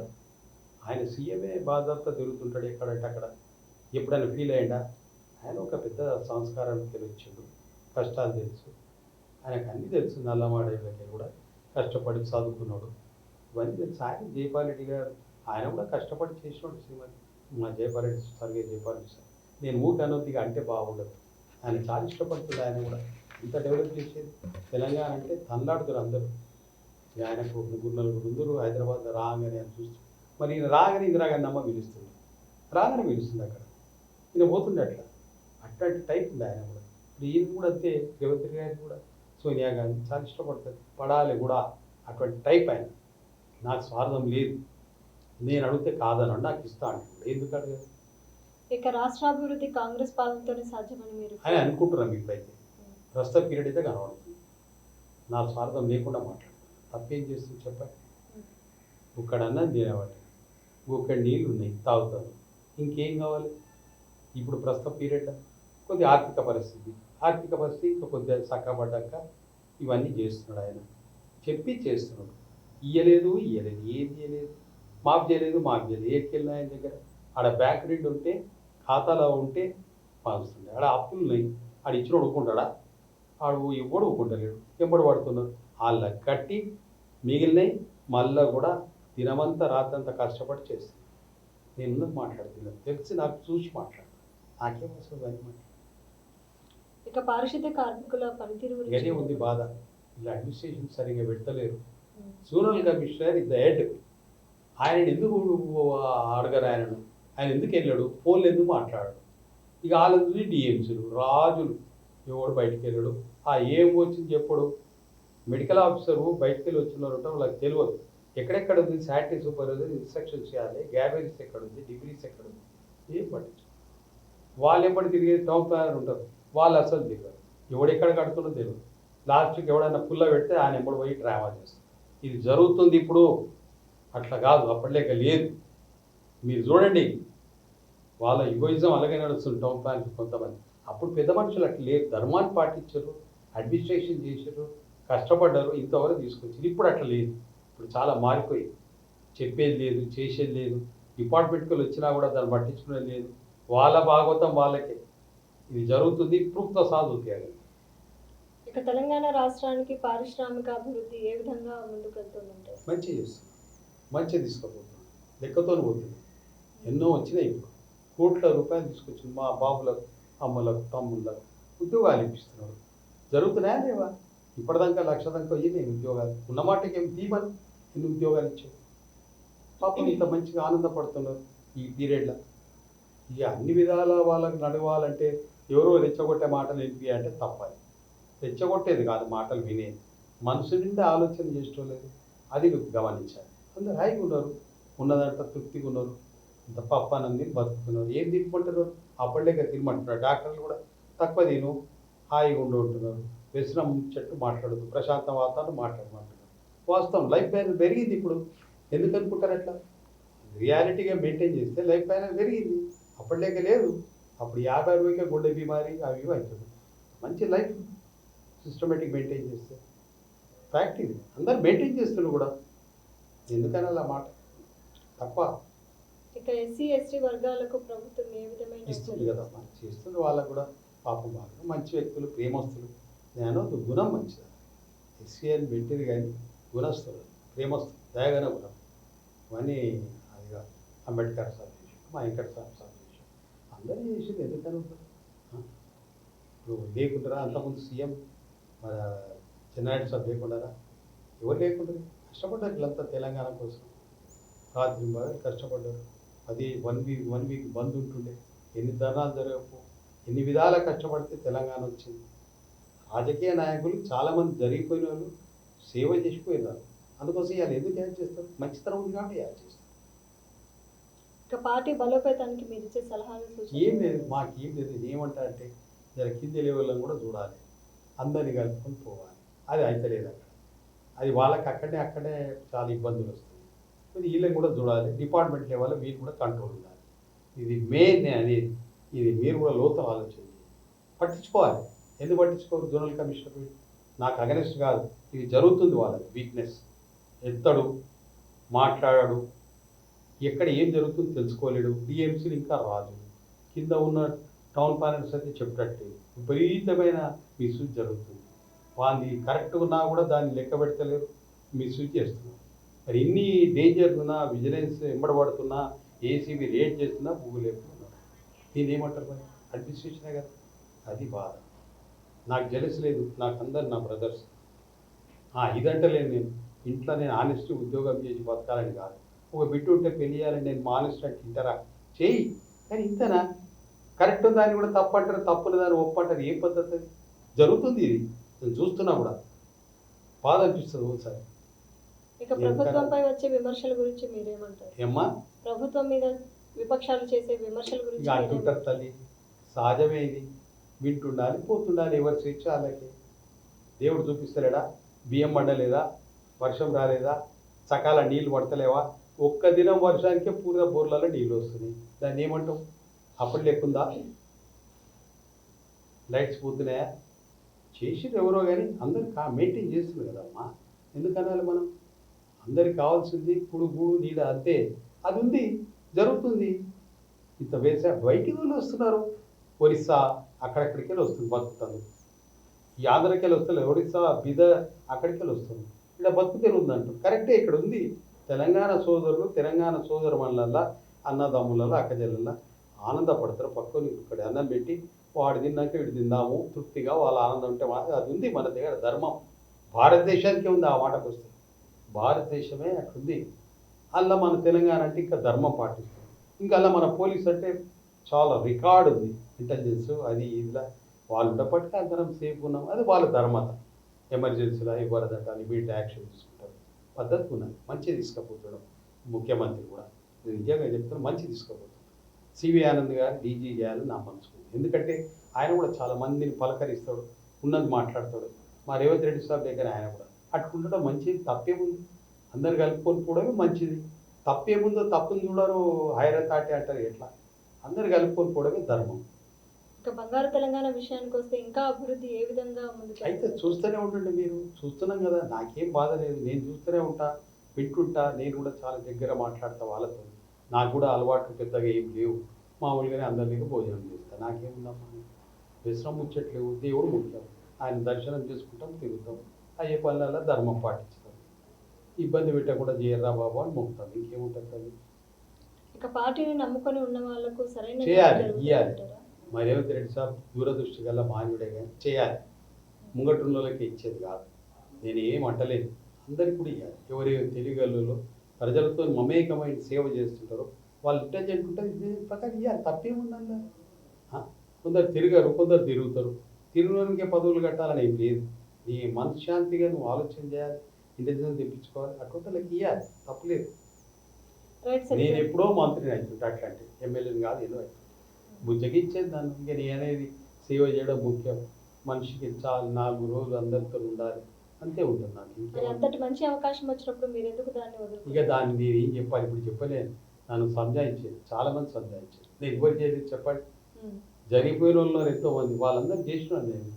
ఆయన సీఎంఏ బాధతో తిరుగుతుంటాడు ఎక్కడంటే అక్కడ. ఎప్పుడైనా ఫీల్ అయ్యిందా? ఆయన ఒక పెద్ద సంస్కారానికి వచ్చిండు, కష్టాలు తెలుసు ఆయనకు, అన్నీ తెలుసు. నల్లమాడేళ్ళకి కూడా కష్టపడి చదువుకున్నాడు, ఇవన్నీ తెలుసు. ఆయన జైపాల్ రెడ్డి గారు ఆయన కూడా కష్టపడి చేసినాడు. శ్రీమతి మా జైపాల్ రెడ్డి స్వర్గీయ జైపాల్ రెడ్డి సార్. నేను ఊకనొద్దిగా అంటే బాగుండదు. ఆయన చాలా ఇష్టపడుతుంది. ఆయన కూడా ఇంత డెవలప్ చేసేది. తెలంగాణ అంటే తనలాడుతారు అందరూ. ఆయనకు 3-4 హైదరాబాద్ రాగానే అని చూస్తూ, మరి ఈయన రాగానే ఇందిరాగాంధీ అమ్మ పిలుస్తుంది, రాగానే పిలుస్తుంది అక్కడ. ఈయన పోతుండే అట్లా. అట్లాంటి టైప్ ఉంది ఆయన కూడా. ఇప్పుడు ఈయన కూడా అంతే. రేవంత్ రెడ్డి గారికి కూడా సోనియా గాంధీ చాలా ఇష్టపడుతుంది, పడాలి కూడా. అటువంటి టైప్ ఆయన. నాకు స్వార్థం లేదు, నేను అడిగితే కాదన్నాడు, నాకు ఇస్తా అంటున్నాడు. ఎందుకు అడగదు? ఇక రాష్ట్రాభివృద్ధి కాంగ్రెస్ పాలనతోనే సాధ్యమని మీరు అని అనుకుంటున్నాం. ఇప్పుడైతే ప్రస్తుత పీరియడ్ అయితే కనబడుతుంది. నా స్వార్థం లేకుండా మాట్లాడుతున్నాను. తప్పేం చేస్తుంది చెప్పండి? ఒక్కడన్నా తినేవాడు, ఒక్కడ నీళ్ళు ఉన్నాయి తాగుతాను, ఇంకేం కావాలి? ఇప్పుడు ప్రస్తుత పీరియడ్ కొద్ది ఆర్థిక పరిస్థితి ఇంకా కొద్దిగా చక్కబడ్డాక ఇవన్నీ చేస్తున్నాడు ఆయన. చెప్పి చేస్తున్నాడు. ఇయ్యలేదు ఏది చేయలేదు, మాఫ్ చేయలేదు. ఏటికెళ్ళిన ఆయన దగ్గర ఆడ బ్యాంక్ రీడ్ ఉంటే, ఖాతాలో ఉంటే పంచుతుండే. ఆడ అప్పులు ఉన్నాయి, ఆడ ఇచ్చిన ఊరుకుంటాడా? ఆడు ఎవ్వడు ఊరుకుంటలేడు, ఎంబడి పడుతున్నారు. వాళ్ళ కట్టి మిగిలినవి మళ్ళీ కూడా దినమంతా రాత్రంతా కష్టపడి చేస్తాను. నేను మాట్లాడుతున్నాను తెలిసి, నాకు చూసి మాట్లాడు, నాకేం వస్తుంది అని మాట్లాడు. ఇక పారిశుద్ధ్య కార్మికుల పనితీరు గదే ఉంది బాధ. ఇలా అడ్మినిస్ట్రేషన్ సరిగ్గా పెడతలేరు. Zonal commissioner is the head. ఆయన ఎందుకు అడగరు? ఆయనను ఆయన ఎందుకు వెళ్ళాడు, ఫోన్లు ఎందుకు మాట్లాడాడు. ఇక వాళ్ళని డిఎంసీలు రాజులు ఎవడు బయటికి వెళ్ళాడు, ఏం వచ్చింది చెప్పడు. మెడికల్ ఆఫీసరు బయటికి వెళ్ళి వచ్చినారు అంటే వాళ్ళకి తెలియదు ఎక్కడెక్కడ ఉంది, శానిటరీ సూపర్వైజర్ ఇన్స్ట్రక్షన్స్ చేయాలి, గ్యాబరీస్ ఎక్కడ ఉంది, డిగ్రీస్ ఎక్కడ ఉంది, ఏం పట్టించు. వాళ్ళు ఎప్పటి తిరిగే టౌన్ ప్లానర్ ఉంటారు, వాళ్ళు అసలు దిగరు. ఎవడెక్కడ కడుతుందో తెలియదు. లాస్ట్కి ఎవడైనా పుల్ల పెడితే ఆయన ఎప్పుడు పోయి డ్రామా చేస్తారు. ఇది జరుగుతుంది ఇప్పుడు, అట్లా కాదు అప్పటిలేక లేదు. మీరు చూడండి వాళ్ళ ఈగోయిజం అలాగే నడుస్తుంది టౌన్ ప్లాన్ కొంతమంది. అప్పుడు పెద్ద మనుషులు అట్లా లేరు, ధర్మాన్ని పాటించారు, అడ్మినిస్ట్రేషన్ చేశారు, కష్టపడ్డారు, ఇంతవరకు తీసుకొచ్చారు. ఇప్పుడు అట్లా లేదు, ఇప్పుడు చాలా మారిపోయింది. చెప్పేది లేదు, చేసేది లేదు, డిపార్ట్మెంట్కి వచ్చినా కూడా దాన్ని పట్టించుకునేది లేదు. వాళ్ళ భాగవతం వాళ్ళకే. ఇది జరుగుతుంది, ప్రూఫ్తో సాగుతుంది. ఇక తెలంగాణ రాష్ట్రానికి పారిశ్రామిక అభివృద్ధి ఏ విధంగా ముందుకు వెళ్తుందంటే మంచిగా చేస్తుంది, మంచిగా తీసుకుపోతున్నాం, లెక్కతో పోతుంది. ఎన్నో వచ్చినాయి. ఇప్పుడు కోట్ల రూపాయలు తీసుకొచ్చింది మా బాబులకు, అమ్మలకు, తమ్ముళ్ళకు ఉద్యోగాలు ఇప్పిస్తున్నారు. జరుగుతున్నాయా లేవా? ఇప్పటిదాకా 1,00,000 దాకా అయ్యి ఉద్యోగాలు ఉన్నమాటకి ఏం తీమని ఎన్ని ఉద్యోగాలు ఇచ్చావు. పాపం ఇంత మంచిగా ఆనందపడుతున్నారు ఈ పీరియడ్లో. ఇక అన్ని విధాల వాళ్ళకి నడవాలంటే ఎవరో రెచ్చగొట్టే మాటలు ఏంటి అంటే తప్పని. రెచ్చగొట్టేది కాదు, మాటలు వినేది. మనసు నిండా ఆలోచన చేసుకోలేదు, అది గమనించాలి. అందరు హాయిగా ఉన్నారు, ఉన్నదంతా తృప్తిగా ఉన్నారు, ఇంత పప్పానంది బతుకుతున్నారు. ఏం తినుకుంటున్నారు, అప్పటిలేక తినమంటున్నారు. డాక్టర్లు కూడా తక్కువ తిను, హాయిగా ఉంటున్నారు, వ్యసనం చెట్టు మాట్లాడదు, ప్రశాంత వాతావరణం మాట్లాడమంటున్నారు. వాస్తవం లైఫ్ ప్యానల్ పెరిగింది ఇప్పుడు. ఎందుకు అనుకుంటారు అట్లా? రియాలిటీగా మెయింటైన్ చేస్తే లైఫ్ ప్యానల్ పెరిగింది, అప్పటిలేక లేదు. అప్పుడు 50-60కే గుండె బీమారి అవి ఇవి అవుతుంది. మంచి లైఫ్ సిస్టమేటిక్ మెయింటైన్ చేస్తే ఫ్యాక్ట్ ఇది. అందరు మెయింటైన్ చేస్తున్నారు కూడా, ఎందుకని అలా మాట తక్కువ. ఇక ఎస్సీ ఎస్టీ వర్గాలకు ప్రభుత్వం ఏ విధమైన ఇస్తుంది కదమ్మా, చేస్తుంది. వాళ్ళకు కూడా పాపం బాగా మంచి వ్యక్తులు, ప్రేమస్తులు, జ్ఞానోదు గుణం మంచిది. ఎస్సీ అని పెట్టేది కానీ గుణస్తులు, ప్రేమస్తులు, దయగానే గుణం. ఇవన్నీ అదిగా అంబేద్కర్ సార్ చేసాడు, మా వెంకటస్వామి సార్ చేసాడు, అందరూ చేసేది. ఎందుకని ఉంటుంది ఇప్పుడు లేకుంటారా? అంతకుముందు సీఎం మన చెన్నారెడ్డి సార్ లేకుండారా? ఎవరు లేకుంటారు? కష్టపడ్డారు వీళ్ళంతా తెలంగాణ కోసం, రాత్రి బాగా కష్టపడ్డారు. అది వన్ వీక్ బంద్ ఉంటుండే, ఎన్ని ధర్నాలు జరగవు, ఎన్ని విధాలా కష్టపడితే తెలంగాణ వచ్చింది. రాజకీయ నాయకులు చాలామంది జరిగిపోయిన వాళ్ళు సేవ చేసిపోయినారు. అందుకోసం ఇవాళ ఎందుకు యాడ్ చేస్తారు? మంచితనం ఉంది కాబట్టి యాడ్ చేస్తారు. ఇక పార్టీ బలోపేతానికి మీరు ఇచ్చే సలహాలు ఏం లేదు, మాకేం లేదు. ఏమంటా అంటే జర కింది లెవెల్లో కూడా చూడాలి, అందరినీ కలుపుకొని పోవాలి. అది అయితలేదు అక్కడ. అది వాళ్ళకి అక్కడే చాలా ఇబ్బందులు వస్తాయి. ఇది వీళ్ళని కూడా చూడాలి, డిపార్ట్మెంట్ లెవెల్లో వీళ్ళు కూడా కంట్రోల్ ఉండాలి. ఇది మెయిన్ అనేది. ఇది మీరు కూడా లోతు ఆలోచన పట్టించుకోవాలి. ఎందుకు పట్టించుకోరు? జోనల్ కమిషనర్ నాకు అగనెస్ట్ కాదు, ఇది జరుగుతుంది. వాళ్ళకి వీక్నెస్, ఎత్తడు, మాట్లాడాడు, ఎక్కడ ఏం జరుగుతుందో తెలుసుకోలేడు. డిఎంసీలు ఇంకా రాజు, కింద ఉన్న టౌన్ ప్లానర్స్ అయితే చెప్పినట్టు విపరీతమైన మిస్యూజ్ జరుగుతుంది. వాళ్ళని కరెక్ట్ ఉన్నా కూడా దాన్ని లెక్క పెడతలేరు, మిస్యూజ్ చేస్తున్నారు. మరి ఇన్ని డేంజర్స్ ఉన్నా, విజిలెన్స్ ఎంబడబడుతున్నా, ఏసీబీ రేట్ చేస్తున్నా పువ్వు లేపుతున్నారు. దీన్ని ఏమంటారు? మరి అడ్మినిస్ట్రేషనే కదా. అది బాధ. నాకు జెలస్ లేదు, నాకు అందరు నా బ్రదర్స్. ఇదంటలేను నేను. ఇంట్లో నేను ఆనెస్ట్ ఉద్యోగం చేసి బతకాలని కాదు. ఒక బిడ్డ ఉంటే పెళ్లి చేయాలని నేను మా ఆనెస్ట్ అంటే ఇంటరా చేయి, కానీ ఇంతనా? కరెక్ట్ దాన్ని కూడా తప్పు అంటారు, తప్పున దాన్ని ఒప్పంటారు. ఏ పద్ధతి అది? జరుగుతుంది. ఇది నేను చూస్తున్నా కూడా బాధ అనిపిస్తుంది ఒకసారి. ఇక ప్రభుత్వంపై వచ్చే విమర్శల గురించి మీరేమంటారు? ఏమ్మా, ప్రభుత్వం మీద విపక్షాలు చేసే విమర్శల గురించి అంటుంటారు తల్లి, సహజమే ఇది. వింటుండాలి, పోతుండాలి, ఎవరి స్వేచ్ఛ వాళ్ళకి. దేవుడు చూపిస్తలేడా? బియ్యం పండలేదా? వర్షం రాలేదా? సకాల నీళ్ళు పడతలేవా? ఒక్క దినం వర్షానికే పూర్వ బోర్లలో నీళ్ళు వస్తున్నాయి. దాన్ని ఏమంటాం? అప్పుడు లేకుందా? లైట్స్ పోతున్నాయా? చేసేది ఎవరో కానీ అందరు మెయింటైన్ చేస్తుంది కదమ్మా. ఎందుకనాలి మనం? అందరికి కావాల్సింది గూడు నీడ, అంతే. అది ఉంది, జరుగుతుంది. ఇంత వేసా బయటికి వాళ్ళు వస్తున్నారు. ఒరిస్సా అక్కడెక్కడికి వెళ్ళి వస్తుంది బతుకుతాను. ఈ ఆంధ్రకి వెళ్ళి వస్తారు, ఒరిస్సా బీదర్ అక్కడికి వెళ్ళి వస్తుంది. ఇక్కడ బతుకు తెరుందంటారు. కరెక్టే, ఇక్కడ ఉంది. తెలంగాణ సోదరులు, తెలంగాణ సోదరుమణులల్లా, అన్నదమ్ములలో, అక్కజల్లల్లో ఆనందపడతారు. పక్కన ఇక్కడ అన్నం పెట్టి వాడు తిన్నాక వీడు తిందాము తృప్తిగా, వాళ్ళ ఆనందం ఉంటే అది ఉంది మన దగ్గర. ధర్మం భారతదేశానికే ఉంది. ఆ మాటకు వస్తుంది భారతదేశమే అట్లుంది. అలా మన తెలంగాణ అంటే ఇంకా ధర్మం పాటిస్తుంది. ఇంకా అలా మన పోలీస్ అంటే చాలా రికార్డు ఉంది, ఇంటెలిజెన్స్ అది ఇదిలా వాళ్ళు ఉండప్పటికీ అందరం సేఫ్ ఉన్నాం. అది వాళ్ళ ధర్మత. ఎమర్జెన్సీలో ఇవ్వరదట ఇమీడియట్ యాక్షన్ తీసుకుంటారు. పద్ధతి ఉన్నది, మంచిగా తీసుకుపోతున్నాం. ముఖ్యమంత్రి కూడా నేను నిజంగా చెప్తాను, మంచి తీసుకుపోతున్నాం. సివి ఆనంద్ గారు డీజీ చేయాలని నా మనసు. ఎందుకంటే ఆయన కూడా చాలా మందిని పలకరిస్తాడు, ఉన్నది మాట్లాడతాడు. మా రేవంత్ రెడ్డి సార్ దగ్గర ఆయన కూడా అట్లుండడం మంచిది, తప్పేముంది. అందరు కలుపుకొని పోవడమే మంచిది. తప్పేముందో తప్పుని చూడరు హైరతాటి అంటారు. ఎట్లా అందరు కలుపుకొని పోవడమే ధర్మం. ఇక బంగారు తెలంగాణ విషయానికి వస్తే ఇంకా అభివృద్ధి ఏ విధంగా ముందుకు అయితే చూస్తూనే ఉండండి, మీరు చూస్తున్నాం కదా, నాకేం బాధ లేదు. నేను చూస్తూనే ఉంటా, వింటుంటా. నేను కూడా చాలా దగ్గర మాట్లాడతా వాళ్ళతో. నాకు కూడా అలవాట్లు పెద్దగా ఏం లేవు. మామూలుగానే అందరికీ భోజనం చేస్తాను. నాకేముందమ్మా, వ్యసనం ముచ్చట్లేవు. దేవుడు ముఖ్యం. ఆయన దర్శనం చేసుకుంటాం, తిరుగుతాం. అయ్యే పనులలో ధర్మం పాటిస్తాం. ఇబ్బంది పెట్టకుండా చేయర్రా బాబు అని మొక్కుతాం. ఇంకేముంటుంది. ఇక పార్టీని నమ్ముకొని ఉన్న వాళ్ళకు సరైన చేయాలి, ఇవ్వాలి. మరి రేవంత్ రెడ్డి సార్ దూరదృష్టి గల మానవుడే, కానీ చేయాలి. ముంగటున్న వాళ్ళకి ఇచ్చేది కాదు. నేను ఏం అంటలేదు, అందరికీ కూడా ఇవ్వాలి. ఎవరు తెలియగలలో ప్రజలతో మమేకమైన సేవ చేస్తుంటారో వాళ్ళు ఇంటెలిజెంట్ ఉంటుంది, దీని ప్రకారం ఇవ్వాలి. తప్పేముందన్న కొందరు తిరగరు, కొందరు తిరుగుతారు. తిరుగులోనికే పదవులు కట్టాలని ఏం లేదు. నీ మనశ్శాంతిగా నువ్వు ఆలోచన చేయాలి, ఇంటెలిజెన్స్ తెప్పించుకోవాలి. అటువంటి వాళ్ళకి ఇవ్వాలి, తప్పలేదు. నేను ఎప్పుడో మంత్రిని అవుతుంటా, అట్లాంటి ఎమ్మెల్యేని కాదు, ఏదో అవుతుంది. బుజ్జగిచ్చేది దాన్ని. ఇంకా నేను అనేది సేవ చేయడం ముఖ్యం. మనిషికి చాలా 4 రోజులు అందరితో ఉండాలి, అంతే ఉంటుంది నాకు. ఇంకా అంతటి మంచి అవకాశం వచ్చినప్పుడు మీరు ఎందుకు దాన్ని వదులుకుంటారు? ఇక దాన్ని నేను ఏం చెప్పాలి, ఇప్పుడు చెప్పలేను. నన్ను సంజాయించేది చాలా మంది సంజాయించారు. నేను ఎవరు చేయలేదు చెప్పండి. జరిగిపోయిన వాళ్ళు ఎంతోమంది, వాళ్ళందరూ చేసినాను. నేను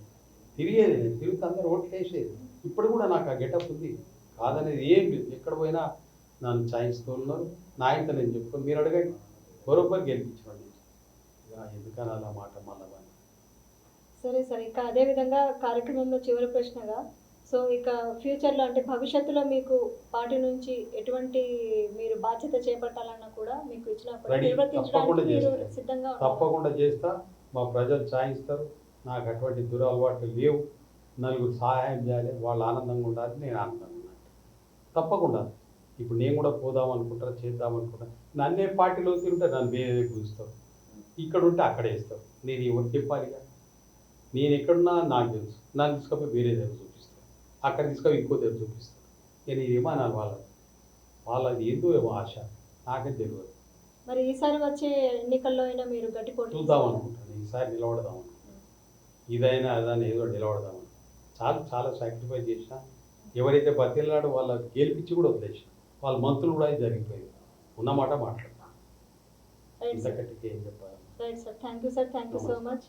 తిరిగేది, నేను తిరుగుతూ అందరూ ఓట్లు వేసేది. ఇప్పుడు కూడా నాకు ఆ గెటప్ ఉంది, కాదనేది ఏం లేదు. ఎక్కడ పోయినా నన్ను ఛాయిస్తూ ఉన్నారు. నా ఇంత నేను చెప్పుకొని మీరు అడగండి, బరోబర్ గెలిపించండి. ఇక ఎందుకని అలా మాట మళ్ళా. సరే సరే, ఇక అదే విధంగా కార్యక్రమంలో చివరి ప్రశ్నగా, సో ఇక ఫ్యూచర్లో అంటే భవిష్యత్తులో మీకు పార్టీ నుంచి ఎటువంటి మీరు బాధ్యత చేపట్టాలన్నా కూడా మీకు ఇచ్చినప్పుడు నిర్వర్తించడానికి మీరు సిద్ధంగా ఉన్నారు? తప్పకుండా చేస్తా. మా ప్రజలు ఛాయిస్తారు. నాకు అటువంటి దురలవాట్లు లేవు. నలుగురు సహాయం చేయాలి, వాళ్ళు ఆనందంగా ఉండాలి, నేను ఆనందంగా ఉండాలి. తప్పకుండా. ఇప్పుడు నేను కూడా పోదాం అనుకుంటా, చేద్దాం అనుకుంటా. నన్నే పార్టీలో తింటే నన్ను వేరే చూస్తారు. ఇక్కడ ఉంటే అక్కడ వేస్తారు. నేను ఎవరు చెప్పాలిగా? నేను ఎక్కడున్నా నాకు తెలుసు. నన్ను తీసుకపోయి వేరే దగ్గర చూపిస్తాను, అక్కడ తీసుకొని ఇంకో దగ్గర చూపిస్తాను. నేను ఏమనాలి వాళ్ళది ఏందో ఏమో ఆశ, నాకే తెలియదు. మరి ఈసారి వచ్చే ఎన్నికల్లో అయినా మీరు గట్టి పోటీ చూద్దాం అనుకుంటాను. ఈసారి నిలబడదాం అనుకుంటాను. ఇదైనా అదని ఏదో నిలబడదామని చాలా సాక్రిఫైస్ చేసిన. ఎవరైతే బతిలాడో వాళ్ళ గెలిపించి కూడా వదిలేసిన. వాళ్ళ మంత్రులు కూడా అది జరిగిపోయింది. ఉన్నమాట మాట్లాడతాను. ఇంతకట్టికి ఏం చెప్పాలి. Right sir, thank you sir, thank you so much.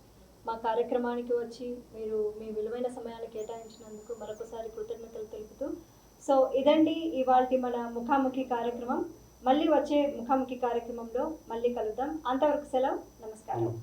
మా కార్యక్రమానికి వచ్చి మీరు మీ విలువైన సమయాన్ని కేటాయించినందుకు మరొకసారి కృతజ్ఞతలు తెలుపుతూ, సో ఇదండి ఇవాల్టి మన ముఖాముఖి కార్యక్రమం. మళ్ళీ వచ్చే ముఖాముఖి కార్యక్రమంలో మళ్ళీ కలుద్దాం. అంతవరకు సెలవు, నమస్కారం.